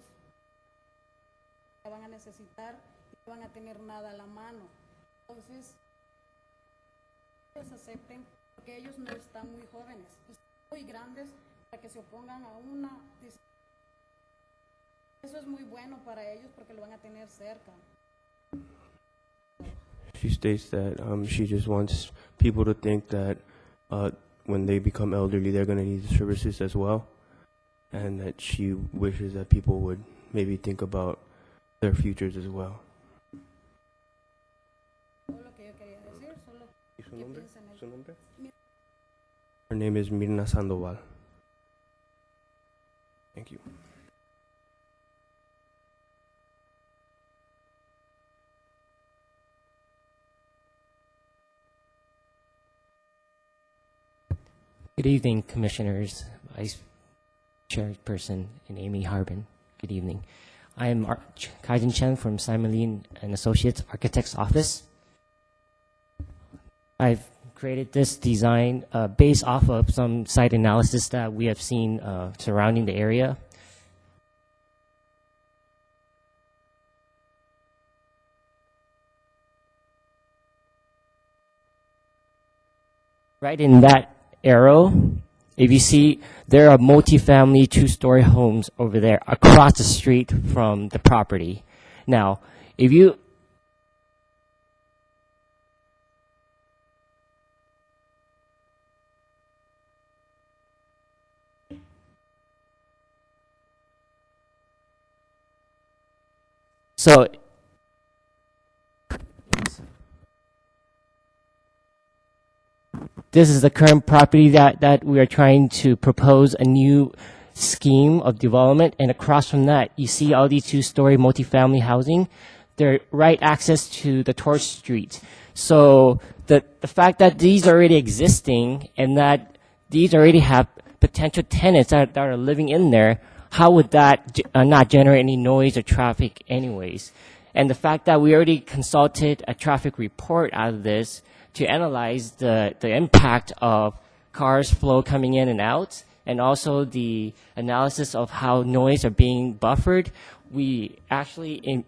que van a necesitar y no van a tener nada a la mano. Entonces, ellos acepten, porque ellos no están muy jóvenes, están muy grandes para que se opongan a una. Eso es muy bueno para ellos porque lo van a tener cerca. She states that she just wants people to think that when they become elderly, they're going to need the services as well, and that she wishes that people would maybe think about their futures as well. Her name is Mirna Sandoval. Thank you. Good evening, Commissioners, Vice Chairperson, and Amy Harbin. Good evening. I am Kaijin Chen from Simon Lee and Associates Architects Office. I've created this design based off of some site analysis that we have seen surrounding the area. Right in that arrow, if you see, there are multifamily two-story homes over there across the street from the property. Now, if you so this is the current property that we are trying to propose a new scheme of development. And across from that, you see all these two-story multifamily housing. They're right access to the Torch Street. So the fact that these are already existing and that these already have potential tenants that are living in there, how would that not generate any noise or traffic anyways? And the fact that we already consulted a traffic report out of this to analyze the impact of cars flow coming in and out, and also the analysis of how noise are being buffered, we actually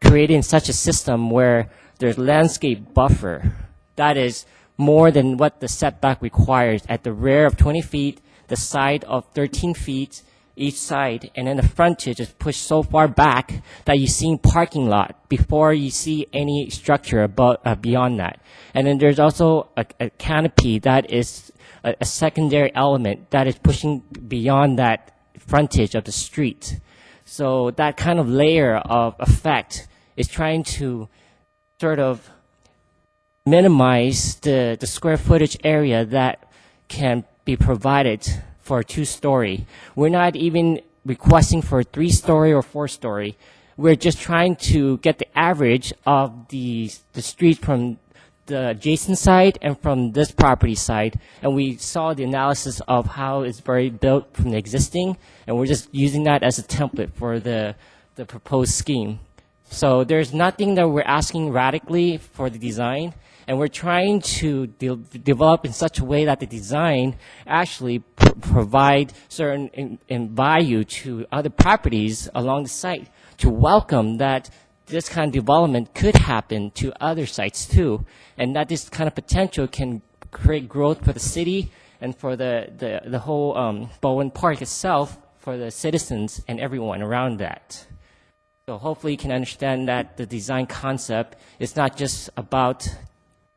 created in such a system where there's landscape buffer that is more than what the setback requires at the rear of 20 feet, the side of 13 feet each side, and then the frontage is pushed so far back that you see parking lot before you see any structure above, beyond that. And then there's also a canopy that is a secondary element that is pushing beyond that frontage of the street. So that kind of layer of effect is trying to sort of minimize the square footage area that can be provided for a two-story. We're not even requesting for a three-story or four-story. We're just trying to get the average of the street from the adjacent side and from this property side. And we saw the analysis of how it's very built from the existing, and we're just using that as a template for the proposed scheme. So there's nothing that we're asking radically for the design, and we're trying to develop in such a way that the design actually provide certain in value to other properties along the site to welcome that this kind of development could happen to other sites too, and that this kind of potential can create growth for the city and for the whole Bowen Park itself, for the citizens and everyone around that. So hopefully you can understand that the design concept is not just about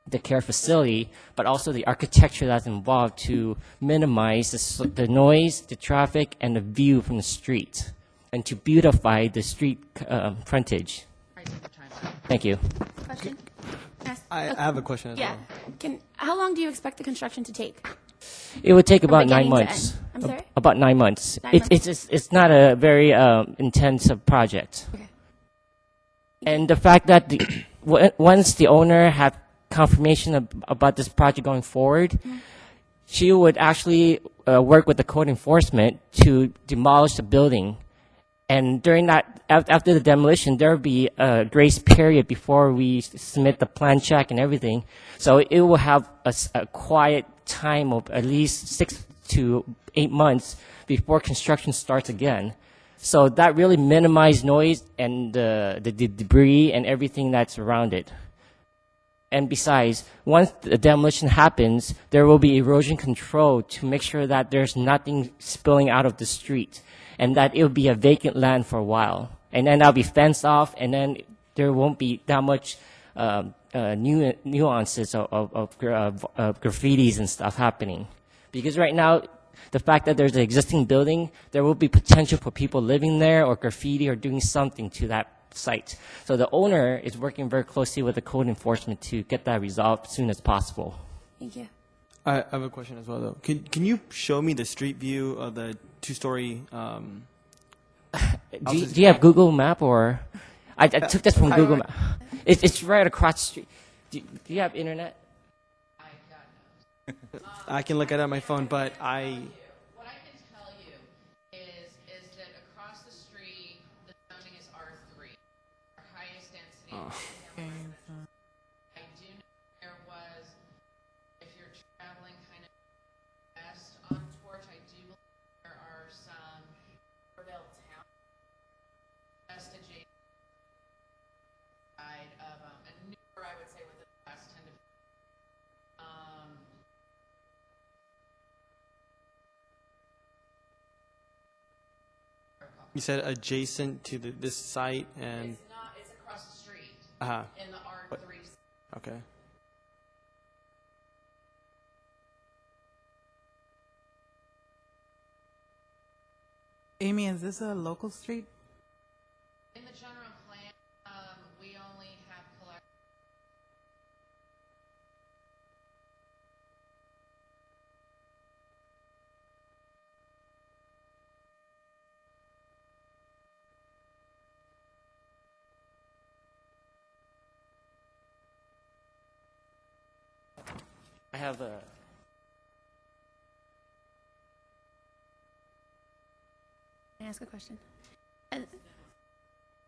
the care facility, but also the architecture that's involved to minimize the noise, the traffic, and the view from the street, and to beautify the street frontage. Thank you. Question? Yes. I have a question as Yeah. well. How long do you expect the construction to take? It would take From about 9 beginning to months. end. I'm sorry? About 9 months. 9 months. It's not a very intensive project. And the fact that once the owner had confirmation about this project going forward, she would actually work with the code enforcement to demolish the building. And during that, after the demolition, there will be a grace period before we submit the plan check and everything. So it will have a quiet time of at least 6 to 8 months before construction starts again. So that really minimizes noise and the debris and everything that's around it. And besides, once the demolition happens, there will be erosion control to make sure that there's nothing spilling out of the street, and that it will be a vacant land for a while. And then that'll be fenced off, and then there won't be that much nuances of graffitis and stuff happening. Because right now, the fact that there's an existing building, there will be potential for people living there or graffiti or doing something to that site. So the owner is working very closely with the code enforcement to get that resolved as soon as possible. Thank you. I have a question as well, though. Can you show me the street view of the two-story? Do you have Google Map or? I took this from Google Map. It's right across the street. Do you have internet? I can look at it on my phone, but What I can tell you is that across the street, the zoning is R3, our highest density. I do know there was, if you're traveling kind of west on Torch, I do believe there are some Orville town just adjacent side of a newer, I would say, within the last 10 to 15. you said adjacent to this site, and It's not, it's across the street uh-huh. in the R3. Okay. Amy, is this a local street? In the general plan, we only have collect. I have a. Can I ask a question?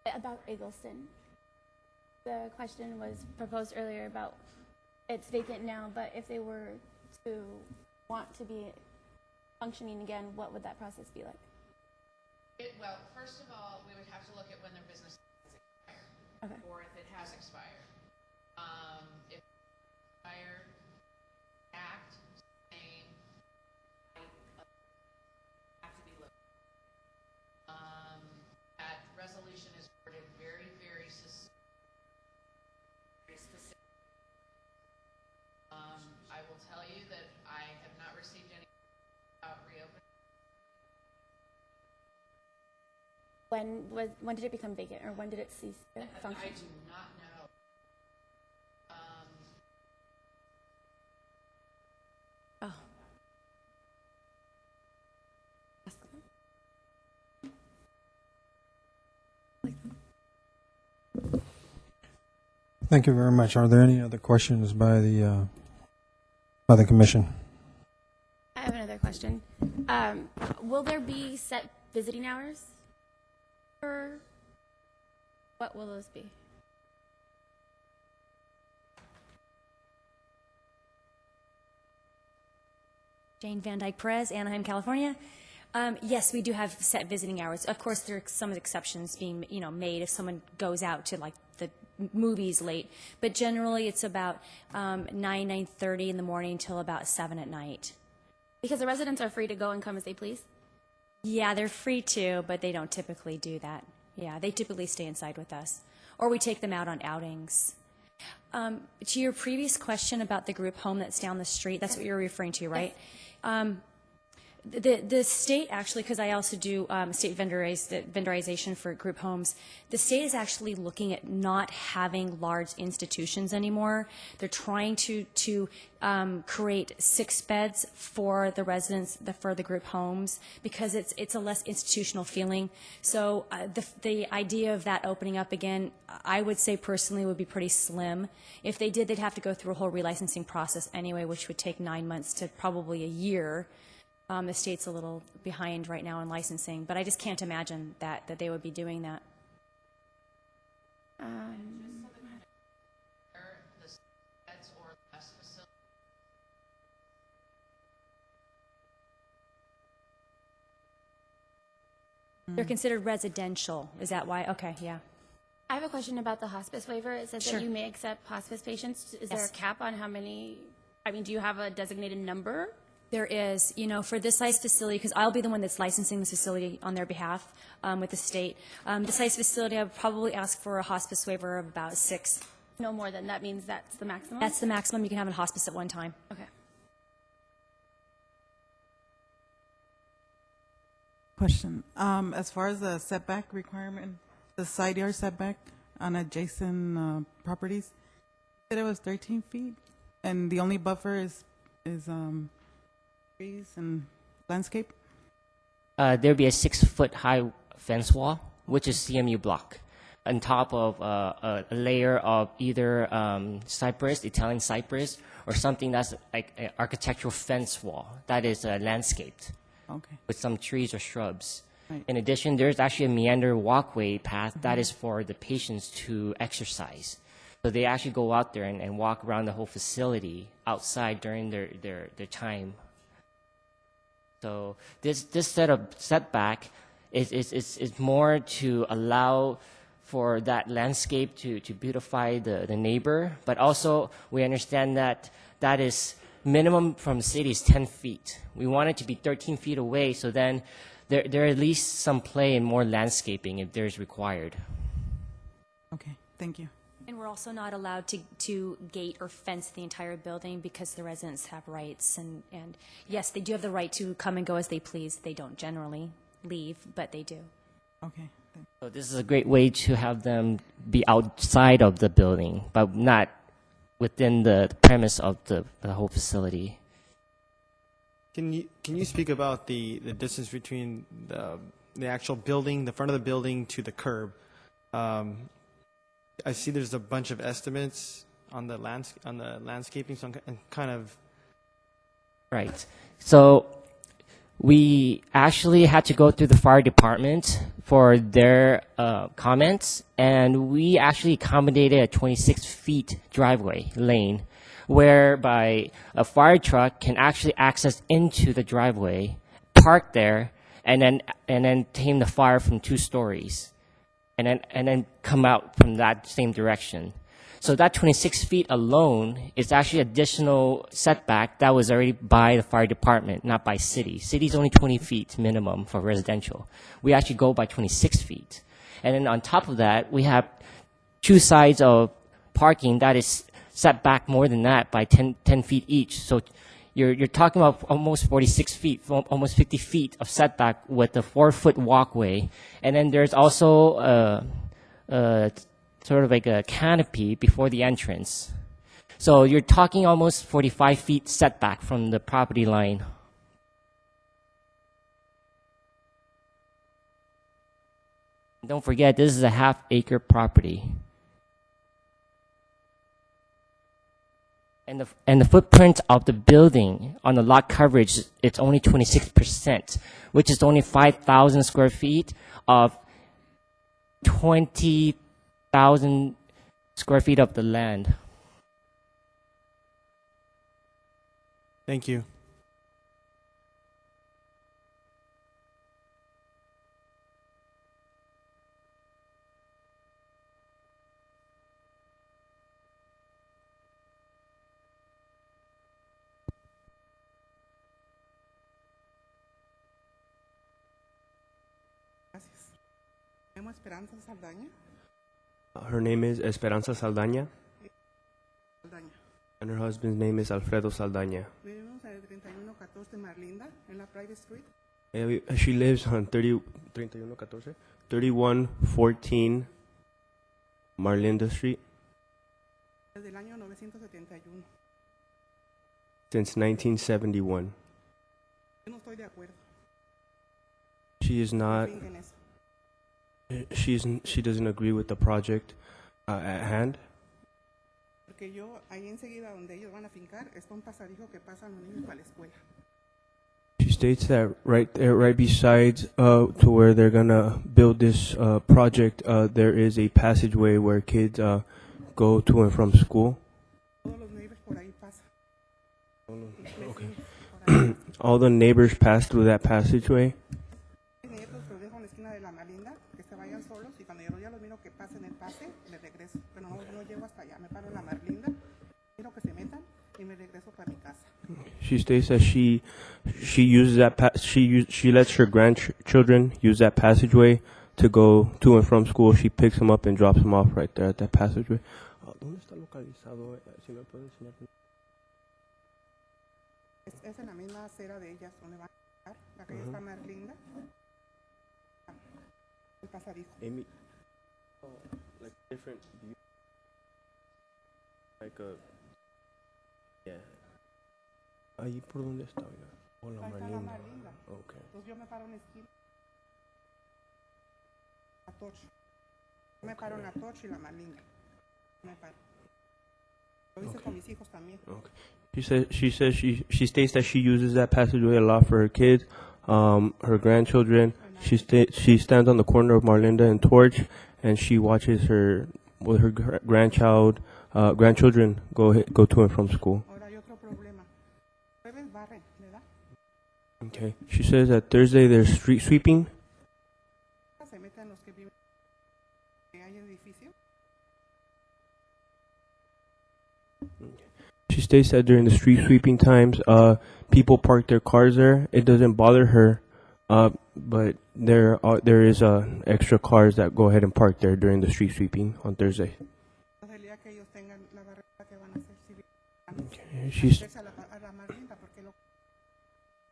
About Eggleston. The question was proposed earlier about it's vacant now, but if they were to want to be functioning again, what would that process be like? Well, first of all, we would have to look at when their business has expired, Okay. or if it has expired. If it expired, act, same, have to be looked. That resolution is worded very, very specific. I will tell you that I have not received any reopening. When did it become vacant, or when did it cease to function? I do not know. Oh. Thank you very much. Are there any other questions by the commission? I have another question. Will there be set visiting hours? Or what will those be? Jane Van Dyke Perez, Anaheim, California. Yes, we do have set visiting hours. Of course, there are some exceptions being, made if someone goes out to like the movies late. But generally, it's about 9:30 in the morning till about 7 at night. Because the residents are free to go and come as they please? Yeah, they're free to, but they don't typically do that. Yeah, they typically stay inside with us, or we take them out on outings. To your previous question about the group home that's down the street, that's what you're referring to, right? The state actually, because I also do state vendorization for group homes, the state is actually looking at not having large institutions anymore. They're trying to create 6 beds for the residents, for the group homes, because it's a less institutional feeling. So the idea of that opening up again, I would say personally would be pretty slim. If they did, they'd have to go through a whole relicensing process anyway, which would take 9 months to probably a year. The state's a little behind right now in licensing, but I just can't imagine that they would be doing that. They're considered residential. Is that why? Okay, yeah. I have a question about the hospice waiver. It says Sure. that you may accept hospice patients. Is there a Yes. cap on how many? I mean, do you have a designated number? There is, for this size facility, because I'll be the one that's licensing this facility on their behalf with the state. The size facility, I would probably ask for a hospice waiver of about 6. No more than that means that's the maximum? That's the maximum you can have in hospice at one time. Okay. Question. As far as the setback requirement, the side yard setback on adjacent properties, you said it was 13 feet, and the only buffer is trees and landscape? There'll be a 6-foot high fence wall, which is CMU block, on top of a layer of either cypress, Italian cypress, or something that's like an architectural fence wall that is landscaped. Okay. With some trees or shrubs. Right. In addition, there's actually a meander walkway path that is for the patients to exercise. So they actually go out there and walk around the whole facility outside during their time. So this set of setback is more to allow for that landscape to beautify the neighbor, but also we understand that that is minimum from the city is 10 feet. We want it to be 13 feet away, so then there at least some play and more landscaping if there's required. Okay, thank you. And we're also not allowed to gate or fence the entire building because the residents have rights. And yes, they do have the right to come and go as they please. They don't generally leave, but they do. Okay. So this is a great way to have them be outside of the building, but not within the premise of the whole facility. Can you speak about the distance between the actual building, the front of the building, to the curb? I see there's a bunch of estimates on the landscaping, so I'm kind of Right. So we actually had to go through the fire department for their comments, and we actually accommodated a 26 feet driveway lane whereby a fire truck can actually access into the driveway, park there, and then tame the fire from 2 stories, and then come out from that same direction. So that 26 feet alone is actually additional setback that was already by the fire department, not by city. City's only 20 feet minimum for residential. We actually go by 26 feet. And then on top of that, we have 2 sides of parking that is set back more than that by 10 feet each. So you're talking about almost 46 feet, almost 50 feet of setback with a 4-foot walkway. And then there's also sort of like a canopy before the entrance. So you're talking almost 45 feet setback from the property line. Don't forget, this is a half-acre property. And the footprint of the building on the lot coverage, it's only 26%, which is only 5,000 square feet of 20,000 square feet of the land. Thank you. llamo Esperanza Saldaña. Her name is Esperanza Saldaña, Saldaña. and her husband's name is Alfredo Saldaña. Vivimos en el 3114 Marlinda, en la Private Street. She lives on 3114 Marlinda Street Desde el año 971. since 1971. Yo no estoy de acuerdo. She is not. Fingen eso. She doesn't agree with the project at hand. Porque yo, ahí enseguida donde ellos van a fincar, está un pasadizo que pasan los niños para la escuela. She states that right there, right beside to where they're gonna build this project, there is a passageway where kids go to and from school. Todos los neighbors por ahí pasan. Okay. All the neighbors pass through that passageway. Mis nietos los dejo en la esquina de la Marlinda, que se vayan solos, y cuando yo ya los miro que pasen el pase, les regreso. Pero no llego hasta allá, me paro en la Marlinda, miro que se metan y me regreso para mi casa. She states that she uses that she lets her grandchildren use that passageway to go to and from school. She picks them up and drops them off right there at that passageway. ¿Dónde está localizado? Si me puede enseñar. Es en la misma acera de ellas donde van a estar. La calle está más linda. El pasadizo. Amy, like different view. Like a, yeah. Ahí por dónde está, oiga. Oh, la Ahí está la Marlinda. Marlinda. Okay. Entonces yo me paro en la esquina. La Torch. Yo me paro en la Torch y la Marlinda. Me paro. Lo hice con mis hijos también. Okay. She states that she uses that passageway a lot for her kids, her grandchildren. She stands on the corner of Marlinda and Torch, and she watches her grandchildren go to and from school. Ahora hay otro problema. Jueves barren, ¿verdad? Okay. She says that Thursday there's street sweeping. Se meten los que viven que hay edificio. She states that during the street sweeping times, people park their cars there. It doesn't bother her, but there is extra cars that go ahead and park there during the street sweeping on Thursday. Entonces el día que ellos tengan la barrera que van a hacer civil. Okay.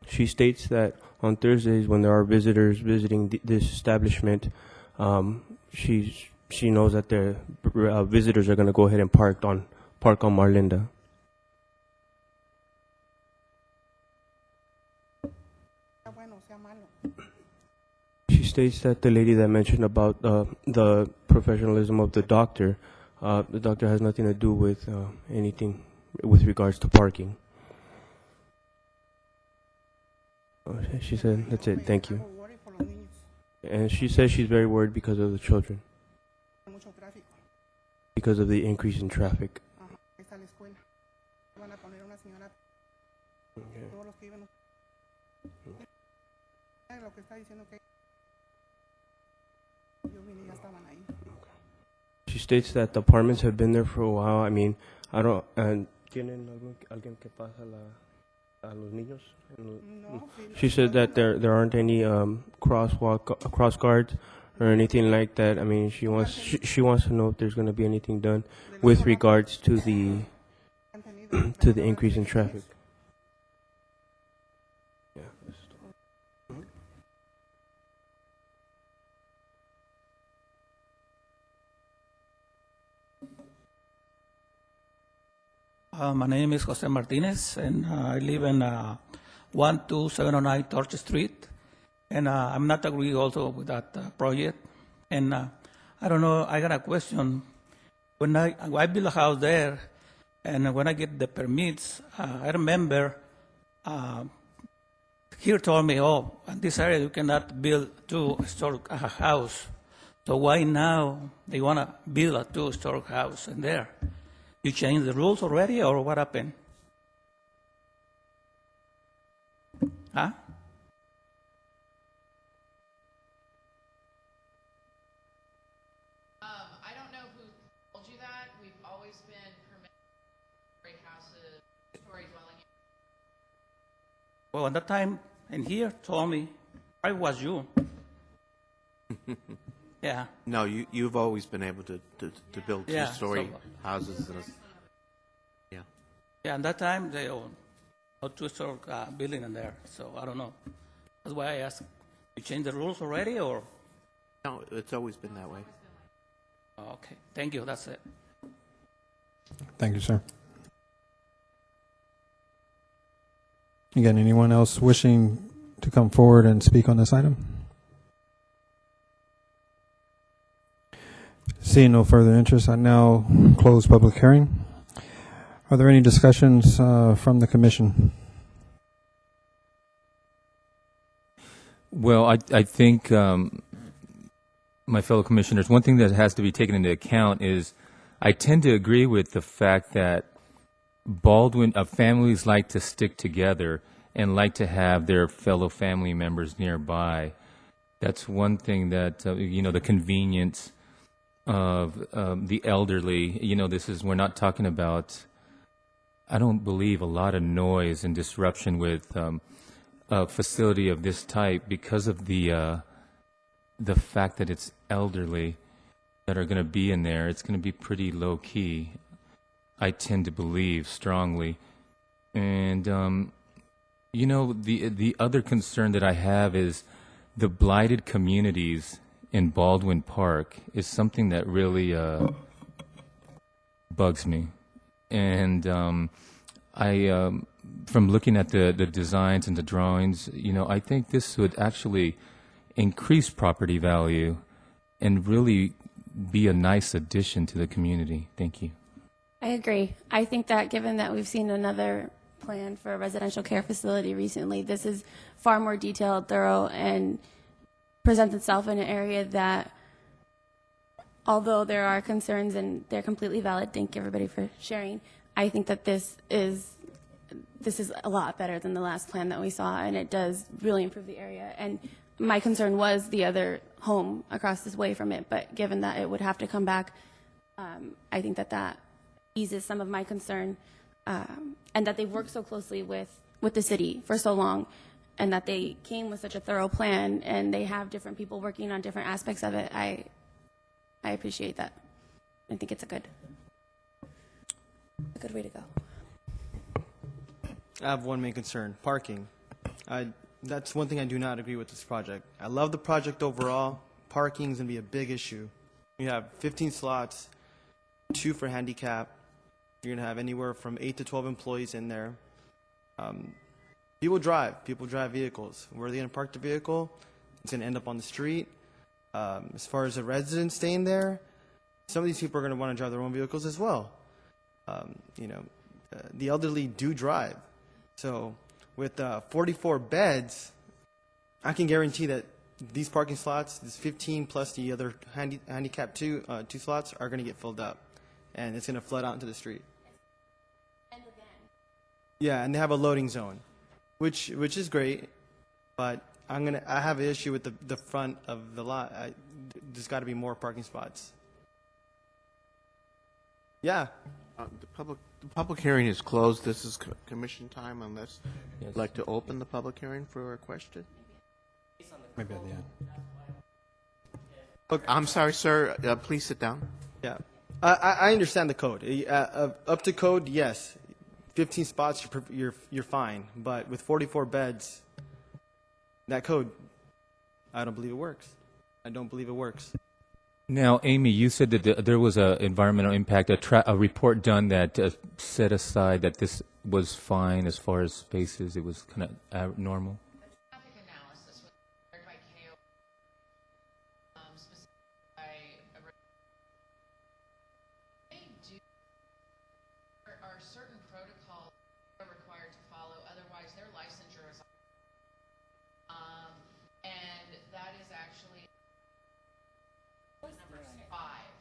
She states that on Thursdays when there are visitors visiting this establishment, she knows that the visitors are going to go ahead and park on Marlinda. She states that the lady that mentioned about the professionalism of the doctor has nothing to do with anything with regards to parking. She said, that's it, thank you. And she says she's very worried because of the children, because of the increase in traffic. She states that the apartments have been there for a while. I mean, I don't. And ¿tienen alguien que pasa a los niños? She said that there aren't any cross guards or anything like that. I mean, she wants to know if there's going to be anything done with regards to the increase in traffic. Yeah. My name is Jose Martinez, and I live in 12709 Torch Street. And I'm not agree also with that project. And I don't know, I got a question. When I build a house there, and when I get the permits, I remember here told me, oh, in this area you cannot build two-story house. So why now they want to build a two-story house in there? You changed the rules already, or what happened? Huh? I don't know who told you that. We've always been permitted houses, story dwelling. Well, at that time, in here, told me, I was you. Yeah. No, you've always been able to build Yeah, two-story so- houses. Yeah. Yeah, and that time they own a two-story building in there, so I don't know. That's why I asked, you changed the rules already, or? No, it's always been that way. Oh, okay, thank you, that's it. Thank you, sir. Again, anyone else wishing to come forward and speak on this item? Seeing no further interest, I now close public hearing. Are there any discussions from the commission? Well, I think, my fellow commissioners, one thing that has to be taken into account is I tend to agree with the fact that families like to stick together and like to have their fellow family members nearby. That's one thing that, the convenience of the elderly, we're not talking about, I don't believe, a lot of noise and disruption with a facility of this type because of the fact that it's elderly that are going to be in there. It's going to be pretty low key, I tend to believe strongly. And, the other concern that I have is the blighted communities in Baldwin Park is something that really bugs me. And from looking at the designs and the drawings, I think this would actually increase property value and really be a nice addition to the community. Thank you. I agree. I think that given that we've seen another plan for a residential care facility recently, this is far more detailed, thorough, and presents itself in an area that, although there are concerns and they're completely valid, thank everybody for sharing, I think that this is a lot better than the last plan that we saw, and it does really improve the area. And my concern was the other home across this way from it, but given that it would have to come back, I think that eases some of my concern, and that they've worked so closely with the city for so long, and that they came with such a thorough plan, and they have different people working on different aspects of it. I appreciate that. I think it's a good way to go. I have one main concern: parking. That's one thing I do not agree with this project. I love the project overall. Parking is going to be a big issue. You have 15 slots, 2 for handicap. You're going to have anywhere from 8 to 12 employees in there. People drive vehicles. Where are they going to park the vehicle? It's going to end up on the street. As far as the residents staying there, some of these people are going to want to drive their own vehicles as well. The elderly do drive. So with 44 beds, I can guarantee that these parking slots, this 15 plus the other handicap two slots, are going to get filled up, and it's going to flood out into the street. Yeah, and they have a loading zone, which is great, but I have an issue with the front of the lot. There's got to be more parking spots. Yeah. The public hearing is closed. This is commission time unless you'd like to open the public hearing for a question. Maybe at the end. Look, I'm sorry, sir. Please sit down. Yeah. I understand the code. Up to code, yes. 15 spots, you're fine. But with 44 beds, that code, I don't believe it works. I don't believe it works. Now, Amy, you said that there was an environmental impact, a report done that set aside that this was fine as far as spaces. It was kind of normal. Traffic analysis was prepared by KO, specifically by they do. There are certain protocols they're required to follow, otherwise their licensure is and that is actually number 5.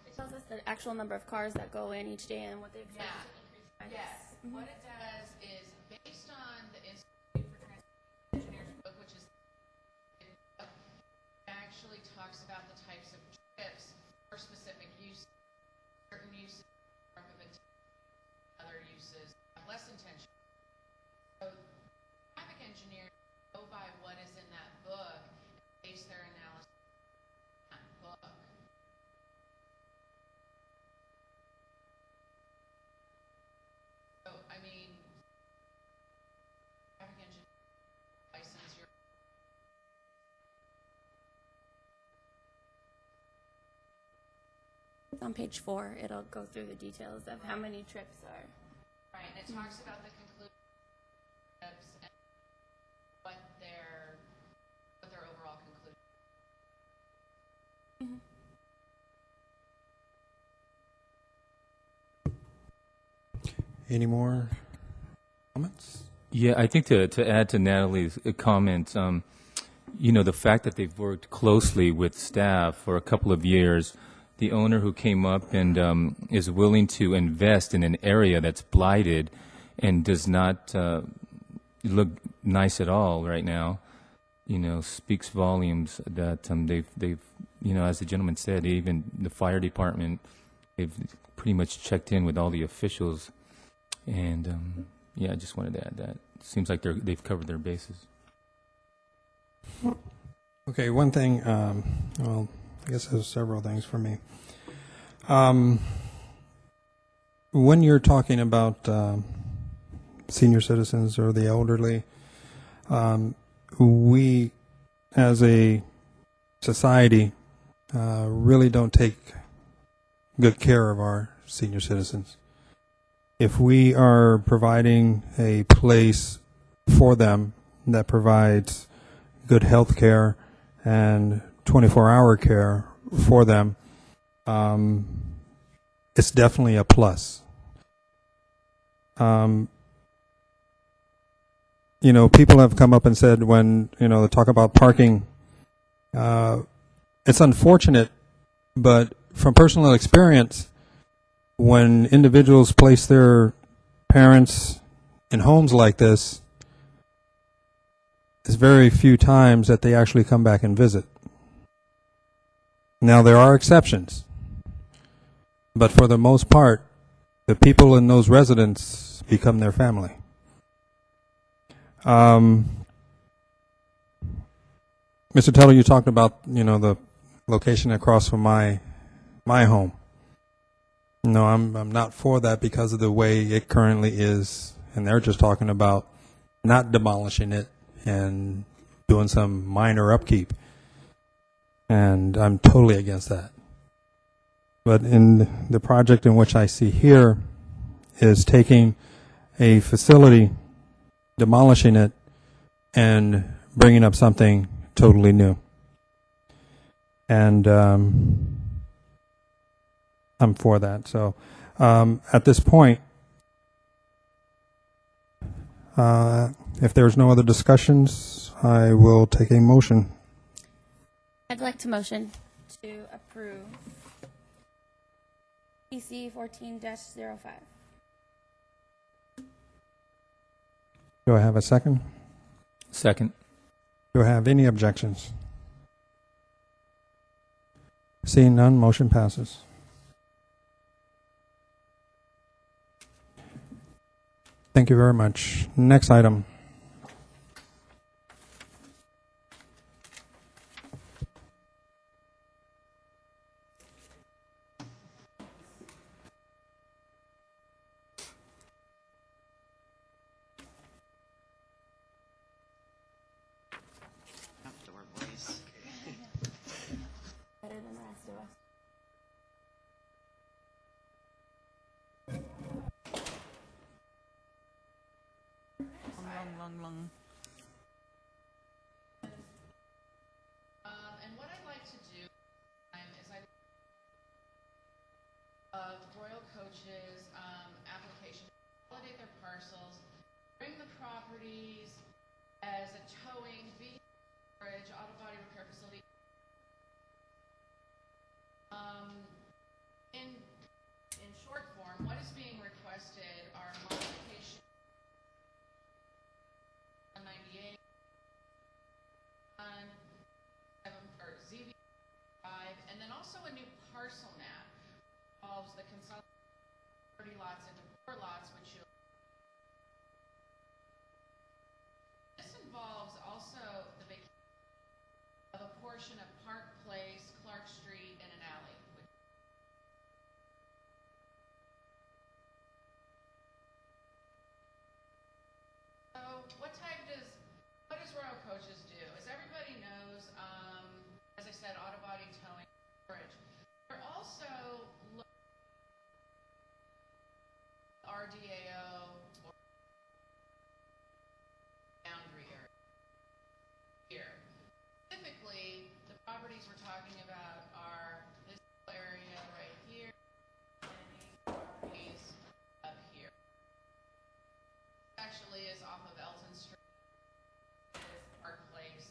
It tells us the actual number of cars that go in each day and what they expect to increase by. Yes. What it does is, based on the Institute for Transportation Engineers book, which is it actually talks about the types of trips for specific use. Certain uses are of intention, other uses have less intention. So traffic engineers go by what is in that book and base their analysis on that book. On page 4, it'll go through the details of how many trips are. Right, and it talks about the conclusion trips and what their overall conclusion. Any more comments? Yeah, I think to add to Natalie's comment, you know, the fact that they've worked closely with staff for a couple of years, the owner who came up and is willing to invest in an area that's blighted and does not look nice at all right now, you know, speaks volumes that they've, you know, as the gentleman said, even the fire department, they've pretty much checked in with all the officials. And yeah, I just wanted to add that. Seems like they've covered their bases. Okay, one thing, well, I guess there's several things for me. When you're talking about senior citizens or the elderly, we as a society really don't take good care of our senior citizens. If we are providing a place for them that provides good health care and 24-hour care for them, it's definitely a plus. You know, people have come up and said when, you know, they talk about parking, it's unfortunate, but from personal experience, when individuals place their parents in homes like this, it's very few times that they actually come back and visit. Now, there are exceptions, but for the most part, the people in those residences become their family. Mr. Teller, you talked about, you know, the location across from my home. No, I'm not for that because of the way it currently is, and they're just talking about not demolishing it and doing some minor upkeep, and I'm totally against that. But in the project in which I see here is taking a facility, demolishing it, and bringing up something totally new. And I'm for that. So at this point, if there's no other discussions, I will take a motion. I'd like to motion to approve PC 14-05. Do I have a second? Second. Do I have any objections? Seeing none, motion passes. Thank you very much. Next item. Better than the rest of us. Long. And what I'd like to do is Royal Coach's application, consolidate their parcels, bring the properties as a towing, vehicle storage, auto body repair facility. In short form, what is being requested are modifications 98 or ZV5, and then also a new parcel map involves the consolidation 30 lots into 4 lots, which you'll. This involves also the vacation of a portion of Park Place, Clark Street, and an alley. So what does Royal Coaches do? As everybody knows, as I said, auto body towing storage. They're also RDAO or boundary area here. Typically, the properties we're talking about are this area right here and these properties up here. Actually is off of Elton Street, Park Place.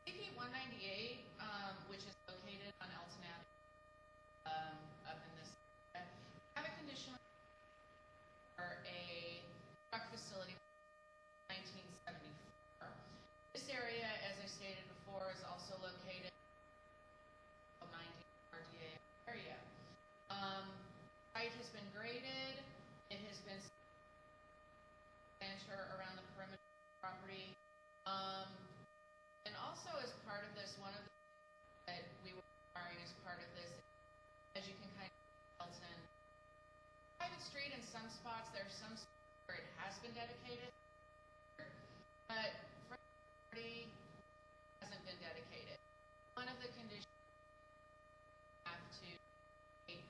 CP 198, which is located on Elton Avenue, up in this area, have a condition for a truck facility 1974. This area, as I stated before, is also located in the 19 RDA area. Site has been graded. It has been around the perimeter of the property. And also as part of this, one of the things that we were requiring as part of this, as you can kind of Elton, private street in some spots, there's some spots where it has been dedicated, but property hasn't been dedicated. One of the conditions have to a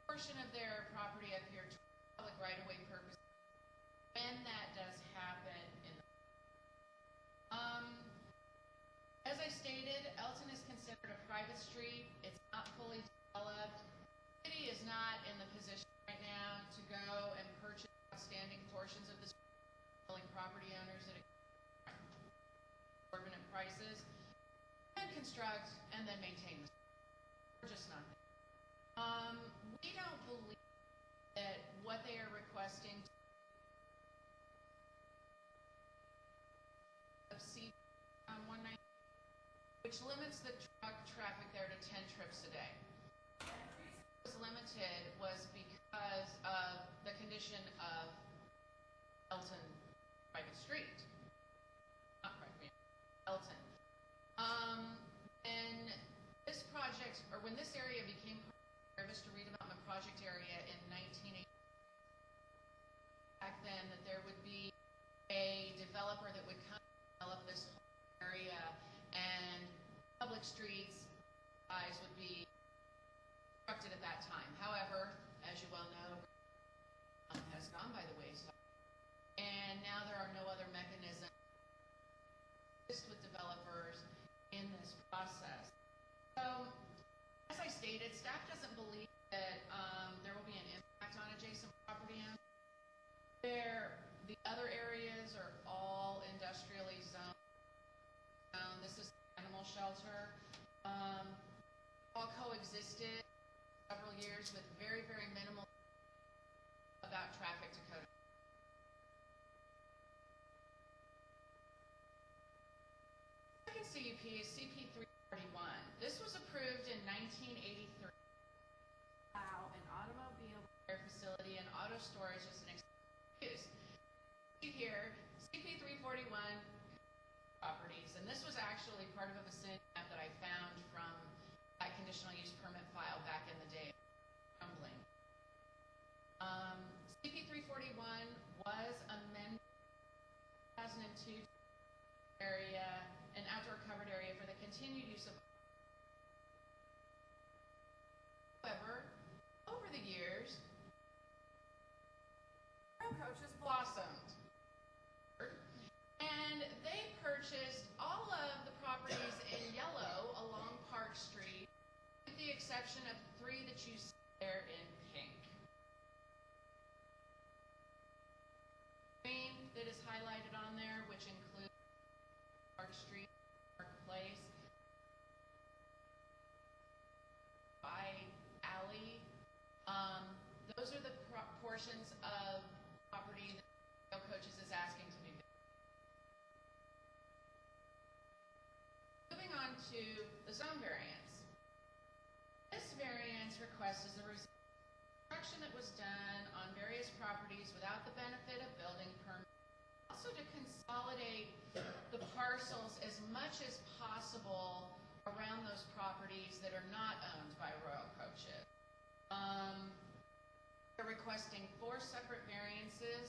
portion of their property up here to public right-of-way purposes. When that does happen in the as I stated, Elton is considered a private street. It's not fully developed. The city is not in the position right now to go and purchase outstanding portions of the street, selling property owners at exorbitant prices, and construct and then maintain the street. We're just not there. We don't believe that what they are requesting of CP 190, which limits the truck traffic there to 10 trips a day. The reason it was limited was because of the condition of Elton private street. Not private, Elton. And this project, or when this area became part of the Vista Redevelopment Project area in 1980, back then that there would be a developer that would come and develop this whole area, and public streets size would be constructed at that time. However, as you well know, has gone by the wayside, and now there are no other mechanisms to assist with developers in this process. So, as I stated, staff doesn't believe that there will be an impact on adjacent property owners. The other areas are all industrially zoned. This is the animal shelter. All coexisted for several years with very, very minimal about traffic to code. The second CUP is CP 341. This was approved in 1983. Allow an automobile repair facility and auto storage as an use. Here, CP 341 properties, and this was actually part of a vicinity map that I found from that conditional use permit file back in the day. Crumbling. CP 341 was amended in 2002 area, an outdoor covered area for the continued use of. However, over the years, coaches blossomed, and they purchased all of the properties in yellow along Park Street, with the exception of 3 that you see there in pink. Green that is highlighted on there, which includes Park Street, Park Place, by alley. Those are the portions of property that Rail Coaches is asking to be built. Moving on to the zone variance. This variance request is the result of construction that was done on various properties without the benefit of building permits. Also to consolidate the parcels as much as possible around those properties that are not owned by Royal Coaches. They're requesting 4 separate variances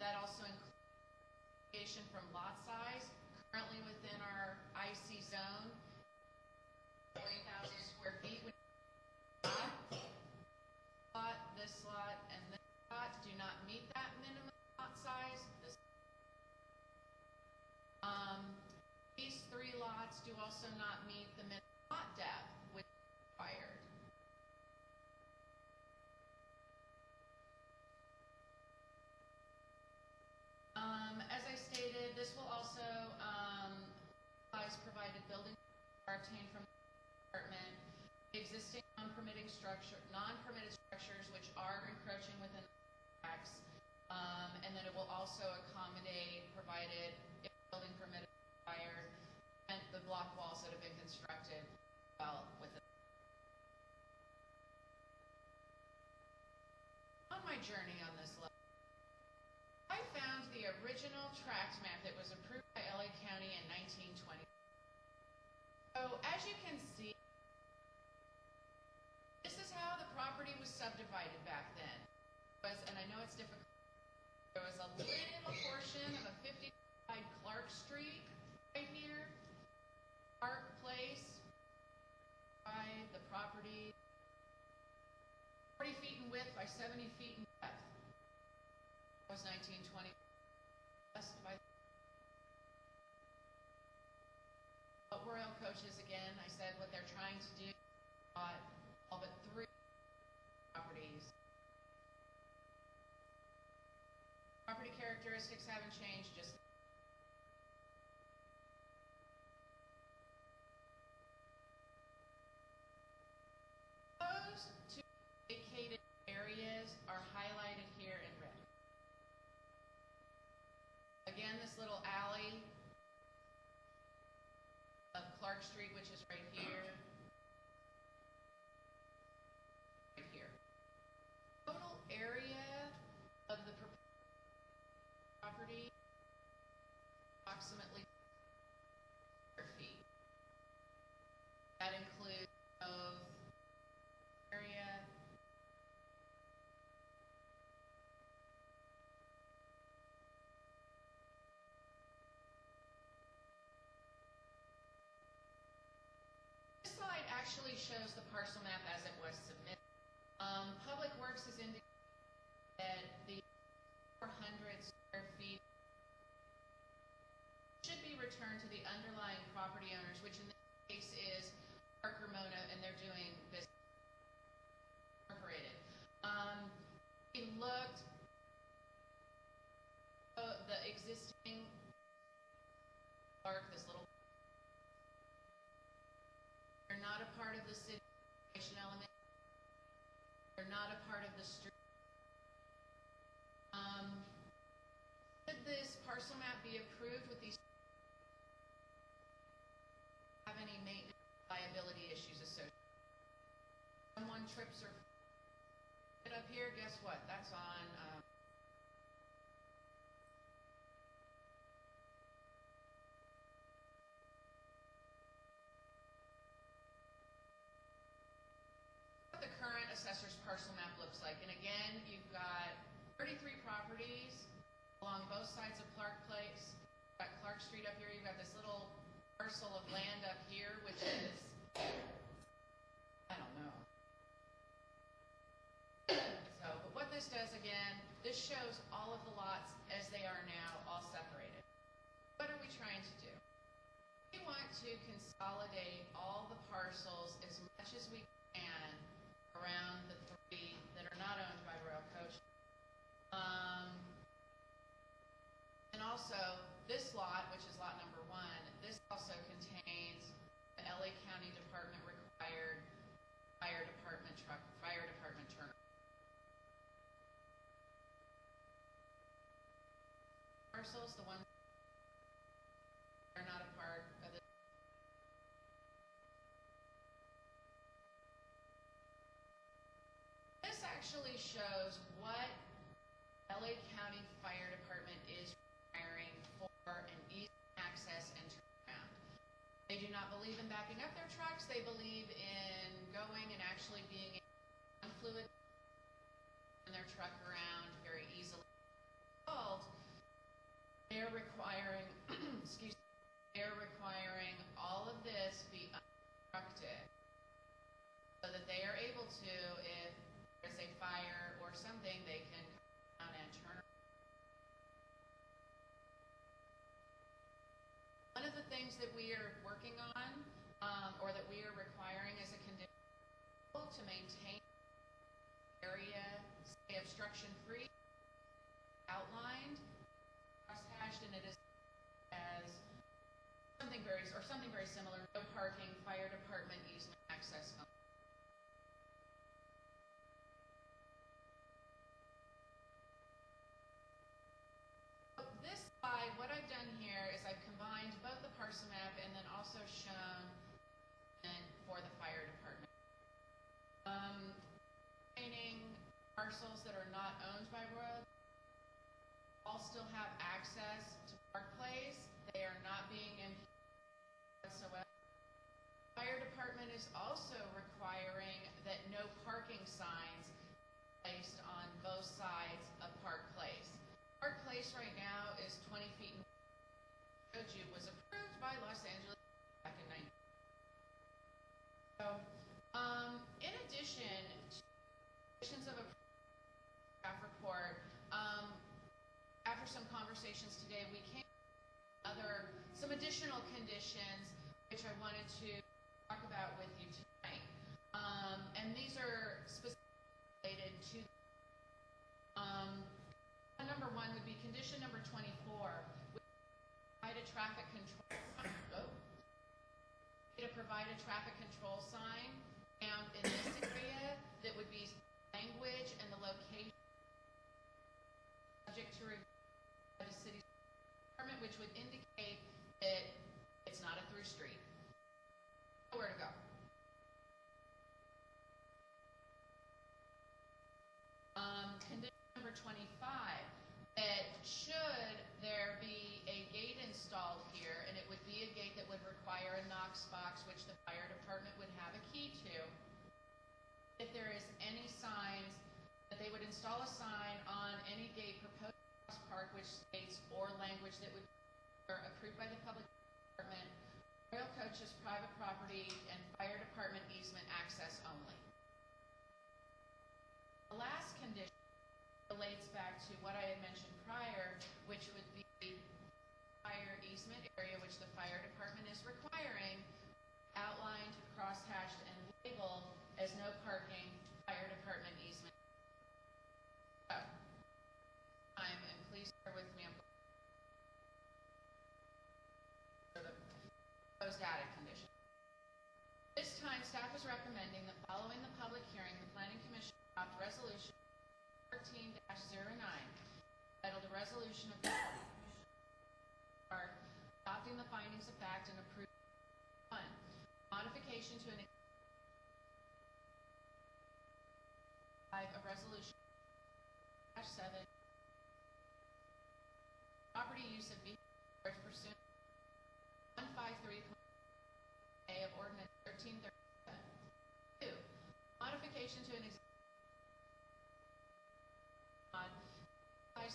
that also deviation from lot size, currently within our IC zone, 40,000 square feet. This lot, and this lot do not meet that minimum lot size. These 3 lots do also not meet the minimum lot depth, which is required. As I stated, this will also utilize provided buildings are obtained from the department. The existing non-permitted structures which are encroaching within the setbacks, and then it will also accommodate, provided if building permit is required, and the block walls that have been constructed well within. On my journey on this level, I found the original tract map that was approved by LA County in 1920. So as you can see, this is how the property was subdivided back then. And I know it's difficult. There was a little portion of a 50 side Clark Street right here. Park Place, by the property, 40 feet in width by 70 feet in depth. That was 1920. But Royal Coaches, again, I said what they're trying to do, all but 3 properties. Property characteristics haven't changed, just those 2 vacated areas are highlighted here in red. Again, this little alley of Clark Street, which is right here. Right here. Total area of the property, approximately square feet. That includes both area This slide actually shows the parcel map as it was submitted. Public Works has indicated that the 400 square feet should be returned to the underlying property owners, which in this case is Parker Mona, and they're doing business incorporated. We looked the existing park, this little. They're not a part of the city element. They're not a part of the street. Should this parcel map be approved with these? Have any maintenance liability issues associated? Someone trips or it up here, guess what? That's on. What the current assessor's parcel map looks like, and again, you've got 33 properties along both sides of Clark Place. You've got Clark Street up here. You've got this little parcel of land up here, which is, I don't know. So, but what this does again, this shows all of the lots as they are now, all separated. What are we trying to do? We want to consolidate all the parcels as much as we can around the 3 that are not owned by Royal Coach. And also, this lot, which is lot number 1, this also contains the LA County Department required fire department turn. Parcels, the ones that are not a part of the. This actually shows what LA County Fire Department is requiring for an easy access and turnaround. They do not believe in backing up their trucks. They believe in going and actually being fluid in their truck around very easily. They're requiring things that we are working on, or that we are requiring as a condition to maintain area, stay obstruction-free, outlined, cross-hashed, and it is as something very similar, no parking, fire department easement access only. This slide, what I've done here is I've combined both the parcel map and then also shown for the fire department. Remaining parcels that are not owned by Royal all still have access to Park Place. They are not being impeded whatsoever. Fire department is also requiring that no parking signs placed on both sides of Park Place. Park Place right now is 20 feet. Showed you was approved by Los Angeles back in 19. So, in addition to conditions of a staff report, after some conversations today, we came to some additional conditions which I wanted to talk about with you tonight. And these are specifically related to number 1 would be condition number 24, which provide a traffic control provide a traffic control sign found in this area that would be language and the location subject to review by the city department, which would indicate that it's not a through street. Nowhere to go. Condition number 25, that should there be a gate installed here, and it would be a gate that would require a Knox box, which the fire department would have a key to. If there is any signs, that they would install a sign on any gate proposed across Park which states or language that would be approved by the public department, Royal Coach's private property, and fire department easement access only. The last condition relates back to what I had mentioned prior, which would be fire easement area, which the fire department is requiring, outlined, cross-hatched, and labeled as no parking, fire department easement. So, and please bear with me, I'm for the proposed added condition. This time, staff is recommending that following the public hearing, the Planning Commission adopt resolution 14-09, titled a resolution of the adopting the findings of fact and approving 1. Modification to an of resolution 7. Property use of vehicles pursuant to 153 A of Ordinance 1337. 2. Modification to an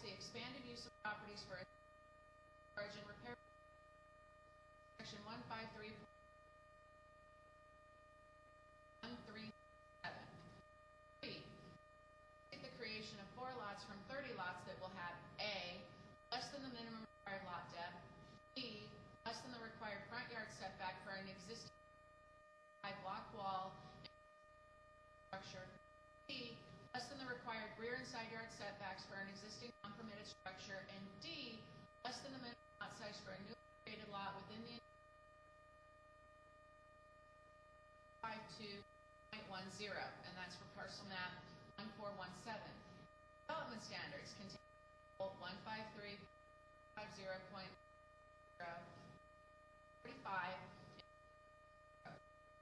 the expanded use of properties for storage and repair. Section 153.137. 3. The creation of 4 lots from 30 lots that will have A, less than the minimum required lot depth, B, less than the required front yard setback for an existing block wall structure, C, less than the required rear and side yard setbacks for an existing non-permitted structure, and D, less than the minimum lot size for a newly created lot within the 52.10, and that's for parcel map 1417. Development standards contain 153.50.45.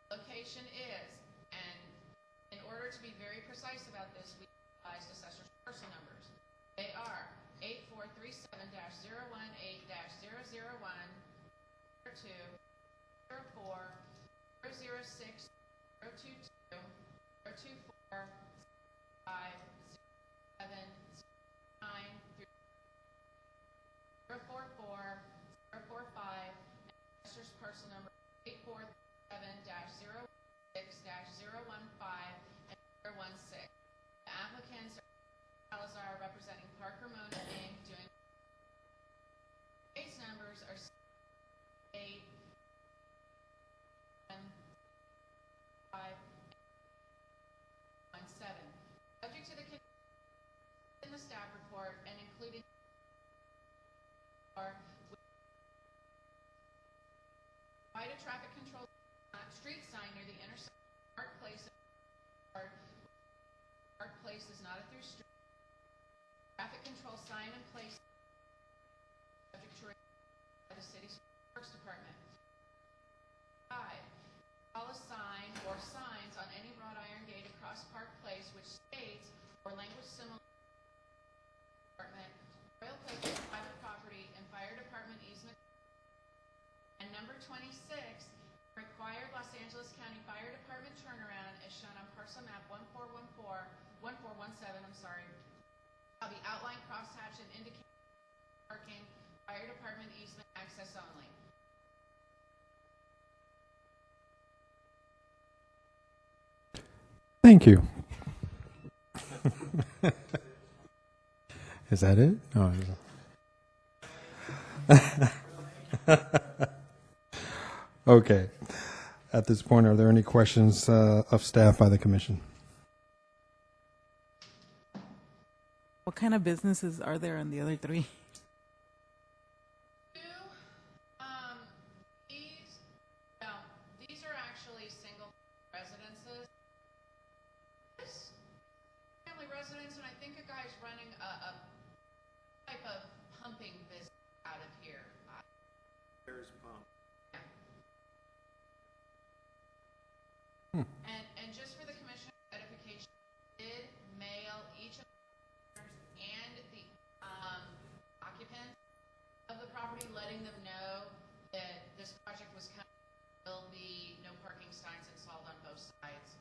Location is, and in order to be very precise about this, we utilized assessor's parcel numbers. They are 8437-018-001, 02, 04, 006, 022, 024, 5, 7, 9, 044, 045, and assessor's parcel number 847-016-015 and 016. The applicants are Salazar representing Parker Mona Inc. doing case numbers are 8 staff report and including provide a traffic control street sign near the intersection of Park Place and Park Place is not a through street. Traffic control sign in place subject to by the city's Parks Department. 5. Install a sign or signs on any wrought iron gate across Park Place which states or language similar department, Royal Coast is private property and fire department easement. And number 26, required Los Angeles County Fire Department turnaround as shown on parcel map 1417, shall be outlined crosshatch and indicate parking, fire department easement access only. Thank you. Is that it? No. Okay. At this point, are there any questions of staff by the commission? What kind of businesses are there on the other three? These are actually single residences. This family residence, and I think a guy's running a type of pumping business out of here. There's pump. And just for the commissioner's edification, did mail each of the and the occupants of the property, letting them know that this project was coming. There'll be no parking signs installed on both sides.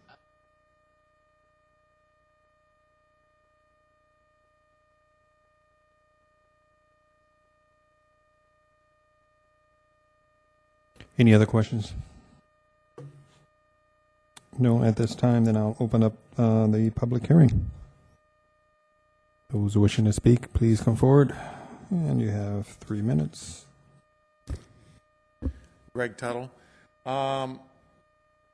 Any other questions? No, at this time, then I'll open up the public hearing. Those wishing to speak, please come forward. And you have 3 minutes. Greg Tuttle.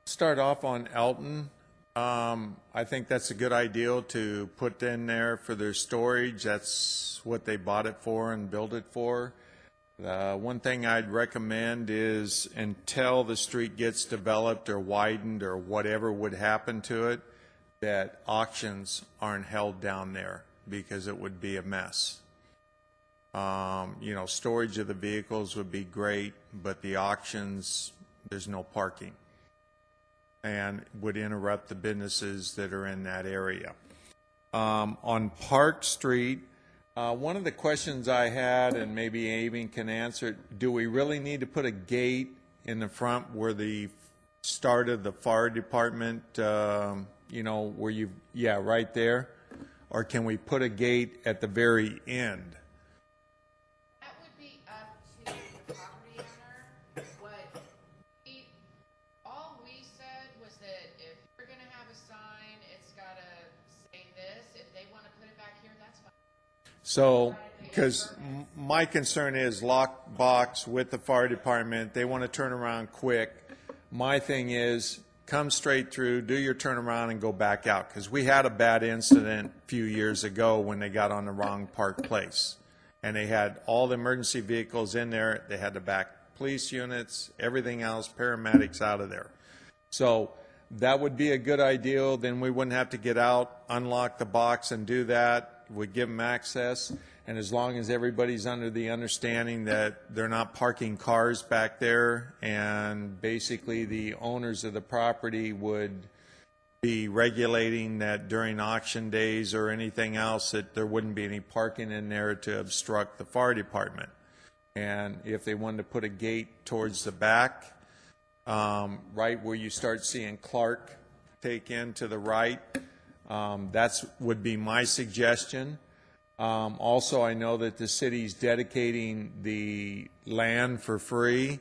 Start off on Elton. I think that's a good idea to put in there for their storage. That's what they bought it for and built it for. One thing I'd recommend is until the street gets developed or widened or whatever would happen to it, that auctions aren't held down there because it would be a mess. Storage of the vehicles would be great, but the auctions, there's no parking and would interrupt the businesses that are in that area. On Park Street, one of the questions I had, and maybe Amy can answer it, do we really need to put a gate in the front where the start of the fire department, where you, right there? Or can we put a gate at the very end? That would be up to the property owner. All we said was that if you're going to have a sign, it's got to say this. If they want to put it back here, that's fine. So, because my concern is lock box with the fire department, they want to turn around quick. My thing is come straight through, do your turnaround, and go back out. Because we had a bad incident a few years ago when they got on the wrong Park Place. And they had all the emergency vehicles in there. They had to back police units, everything else, paramedics out of there. So that would be a good idea. Then we wouldn't have to get out, unlock the box, and do that. We'd give them access. And as long as everybody's under the understanding that they're not parking cars back there, and basically the owners of the property would be regulating that during auction days or anything else that there wouldn't be any parking in there to obstruct the fire department. And if they wanted to put a gate towards the back, right where you start seeing Clark take in to the right, that would be my suggestion. Also, I know that the city's dedicating the land for free,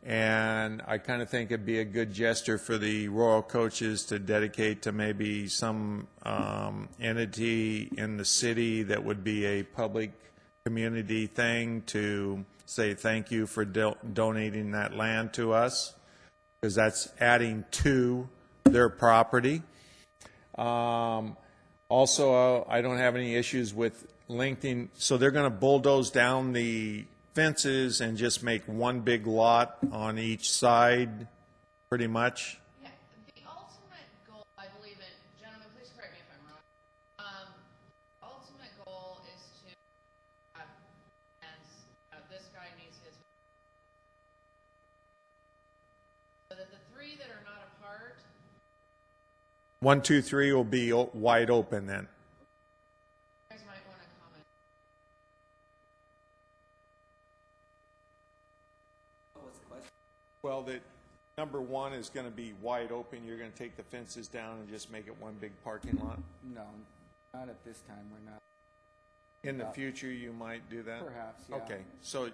and I kind of think it'd be a good gesture for the Royal Coaches to dedicate to maybe some entity in the city that would be a public community thing to say thank you for donating that land to us, because that's adding to their property. Also, I don't have any issues with lengthening, so they're going to bulldoze down the fences and just make one big lot on each side, pretty much? Yeah, the ultimate goal, I believe in, gentlemen, please correct me if I'm wrong. Ultimate goal is to have, and this guy needs his. So that the three that are not apart. 1, 2, 3 will be wide open then. You guys might want to comment. Well, the number 1 is going to be wide open. You're going to take the fences down and just make it one big parking lot? No, not at this time, we're not. In the future, you might do that? Perhaps, yeah. Okay, so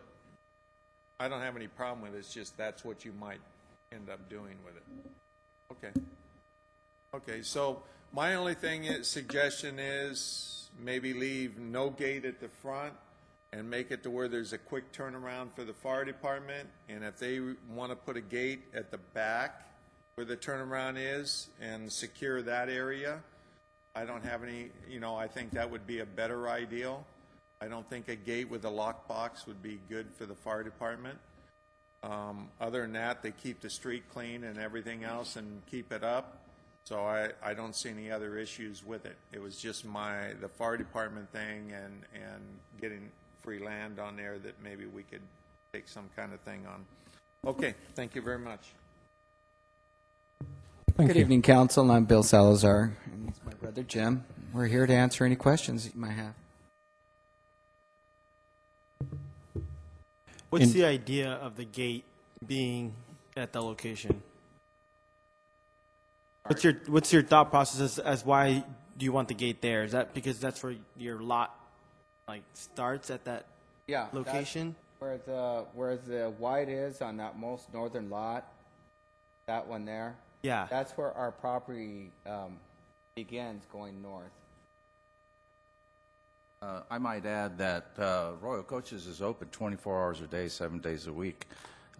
I don't have any problem with it, it's just that's what you might end up doing with it. Okay. Okay, so my only suggestion is maybe leave no gate at the front and make it to where there's a quick turnaround for the fire department. And if they want to put a gate at the back where the turnaround is and secure that area, I don't have any, I think that would be a better ideal. I don't think a gate with a lockbox would be good for the fire department. Other than that, they keep the street clean and everything else and keep it up. So I don't see any other issues with it. It was just the fire department thing and getting free land on there that maybe we could take some kind of thing on. Okay, thank you very much. Good evening, Council. I'm Bill Salazar, and it's my brother Jim. We're here to answer any questions that you might have. What's the idea of the gate being at the location? What's your thought process as why do you want the gate there? Is that because that's where your lot starts at that location? Where the white is on that most northern lot, that one there. Yeah. That's where our property begins going north. I might add that Royal Coaches is open 24 hours a day, 7 days a week.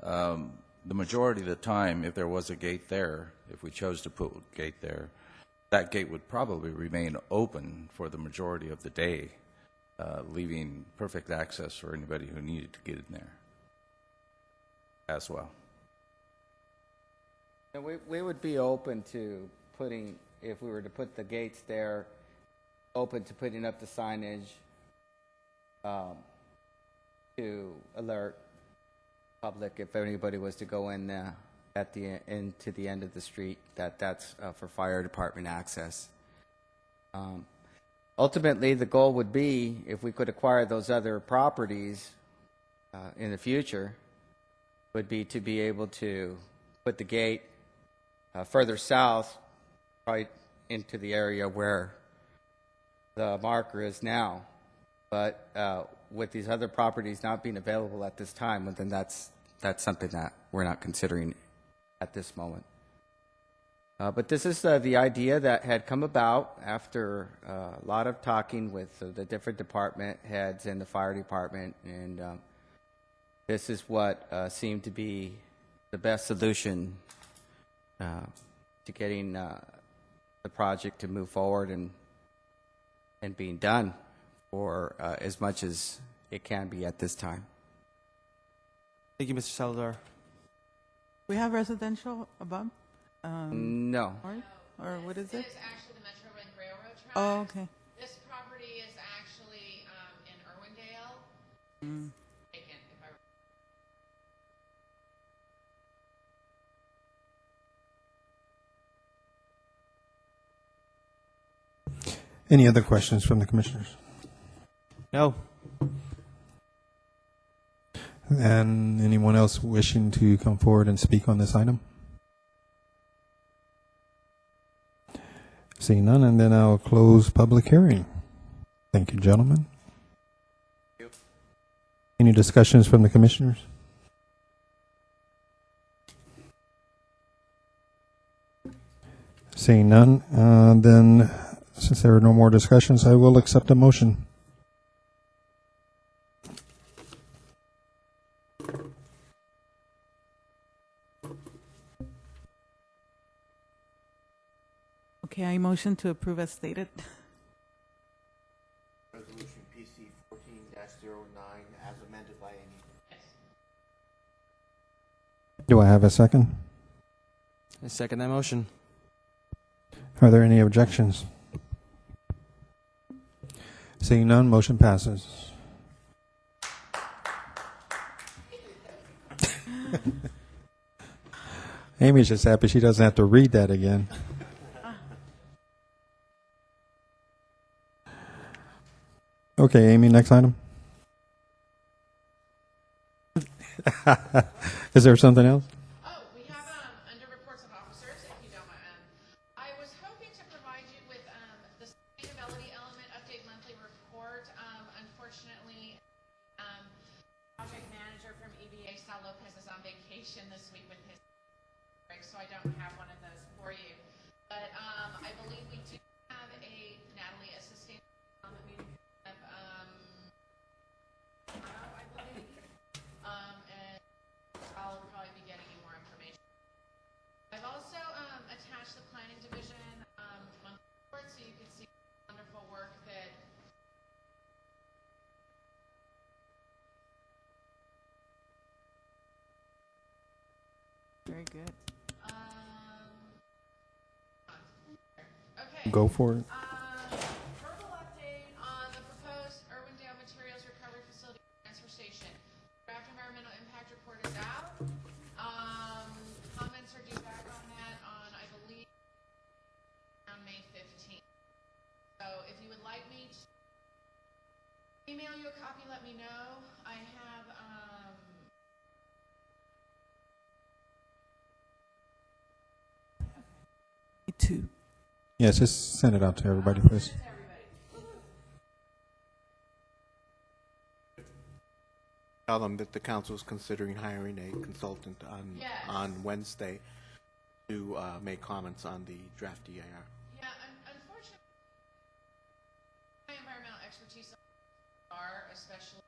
The majority of the time, if there was a gate there, if we chose to put a gate there, that gate would probably remain open for the majority of the day, leaving perfect access for anybody who needed to get in there as well. And we would be open to putting, if we were to put the gates there, open to putting up the signage to alert public if anybody was to go in into the end of the street, that's for fire department access. Ultimately, the goal would be, if we could acquire those other properties in the future, would be to be able to put the gate further south, right into the area where the marker is now. But with these other properties not being available at this time, then that's something that we're not considering at this moment. But this is the idea that had come about after a lot of talking with the different department heads in the fire department, and this is what seemed to be the best solution to getting the project to move forward and being done for as much as it can be at this time. Thank you, Mr. Salazar. We have residential above? No. Or what is it? It's actually the Metrolink Railroad track. Oh, okay. This property is actually in Irwindale. Mm. Vacant, if I Any other questions from the commissioners? No. And anyone else wishing to come forward and speak on this item? Seeing none, and then I'll close public hearing. Thank you, gentlemen. Thank you. Any discussions from the commissioners? Seeing none, then since there are no more discussions, I will accept a motion. Okay, I motion to approve as stated. Resolution PC 2020-09 as amended by Amy. Do I have a second? I second that motion. Are there any objections? Seeing none, motion passes. Amy's just happy she doesn't have to read that again. Okay, Amy, next item. Is there something else? Oh, we have under reports of officers, if you don't mind. I was hoping to provide you with the sustainability element update monthly report. Unfortunately, project manager from EVA, Sal Lopez, is on vacation this week with his break, so I don't have one of those for you. But I believe we do have Natalie, a sustainability meeting tomorrow, I believe. And I'll probably be getting you more information. I've also attached the planning division monthly report so you can see the wonderful work that Very good. okay. Go for it. Verbal update on the proposed Irwindale Materials Recovery Facility transfer station. Draft environmental impact report is out. Comments are due back on that on, I believe, around May 15th. So if you would like me to email you a copy, let me know. I have, Me too. Yes, just send it out to everybody, please. Tell them that the council is considering hiring a consultant on Wednesday to make comments on the draft DIR. yeah, unfortunately, my environmental expertise are especially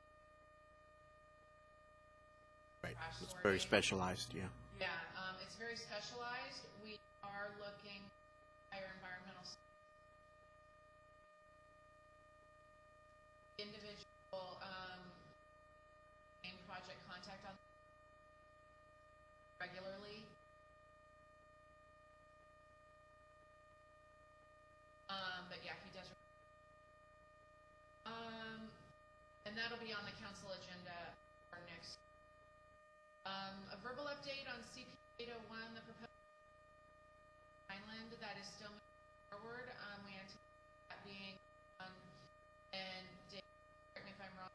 Right. trash It's very sorting. specialized, yeah. Yeah, it's very specialized. We are looking at higher environmental individual main project contact on regularly. But yeah, he does. And that'll be on the council agenda for next. A verbal update on CP 801, the proposed island that is still moving forward. We anticipate that being and Dave, correct me if I'm wrong.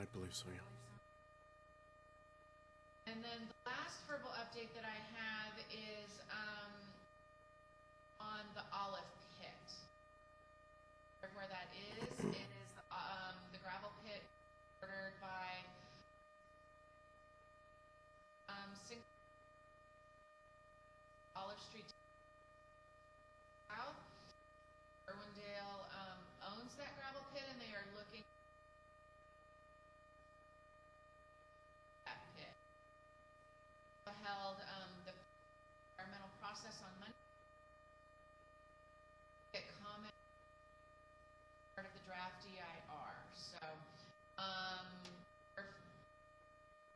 I believe so, yeah. And then the last verbal update that I have is on the Olive Pit. Where that is, it is the gravel pit ordered by Olive Street South. Irwindale owns that gravel pit, and they are looking at that pit. Held the environmental process on Monday. Get comment part of the draft DIR. So we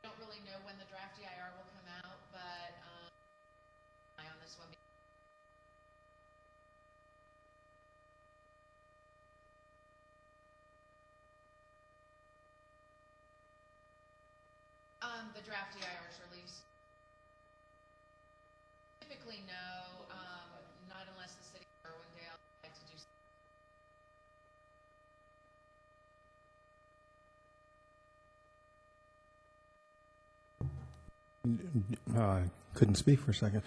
don't really know when the draft DIR will come out, but eye on this one. The draft DIR is released. Typically, no, not unless the city of Irwindale would like to do. I couldn't speak for a second.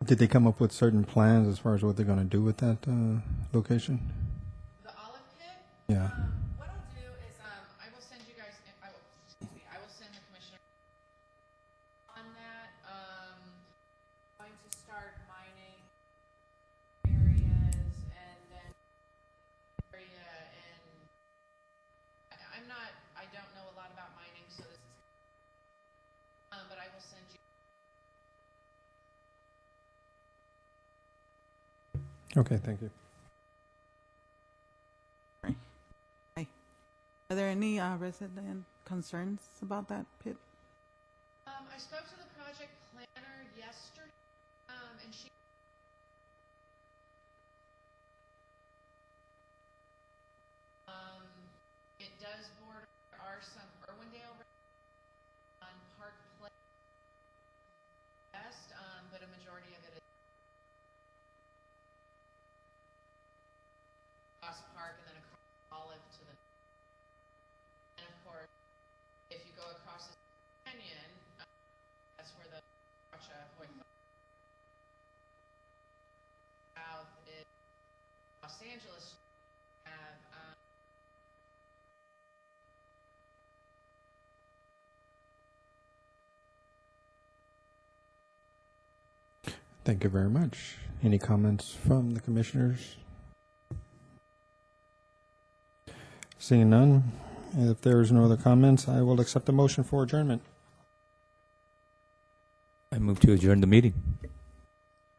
Did they come up with certain plans as far as what they're going to do with that location? The Olive Pit? Yeah. What I'll do is I will send you guys, I will send the commissioner on that. Going to start mining areas and then area and I don't know a lot about mining, so this is, but I will send you. Okay, thank you. Hi. Are there any resident concerns about that pit? I spoke to the project planner yesterday, and she it does border, there are some Irwindale on Park Place West, but a majority of it is across Park and then across Olive to the, and of course, if you go across the canyon, that's where the South is Los Angeles have Thank you very much. Any comments from the commissioners? Seeing none, if there is no other comments, I will accept the motion for adjournment. I move to adjourn the meeting.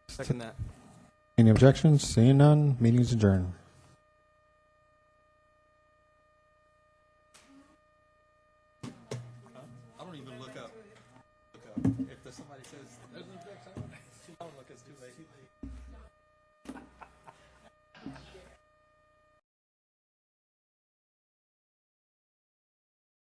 Second that. Any objections? Seeing none, meeting is adjourned.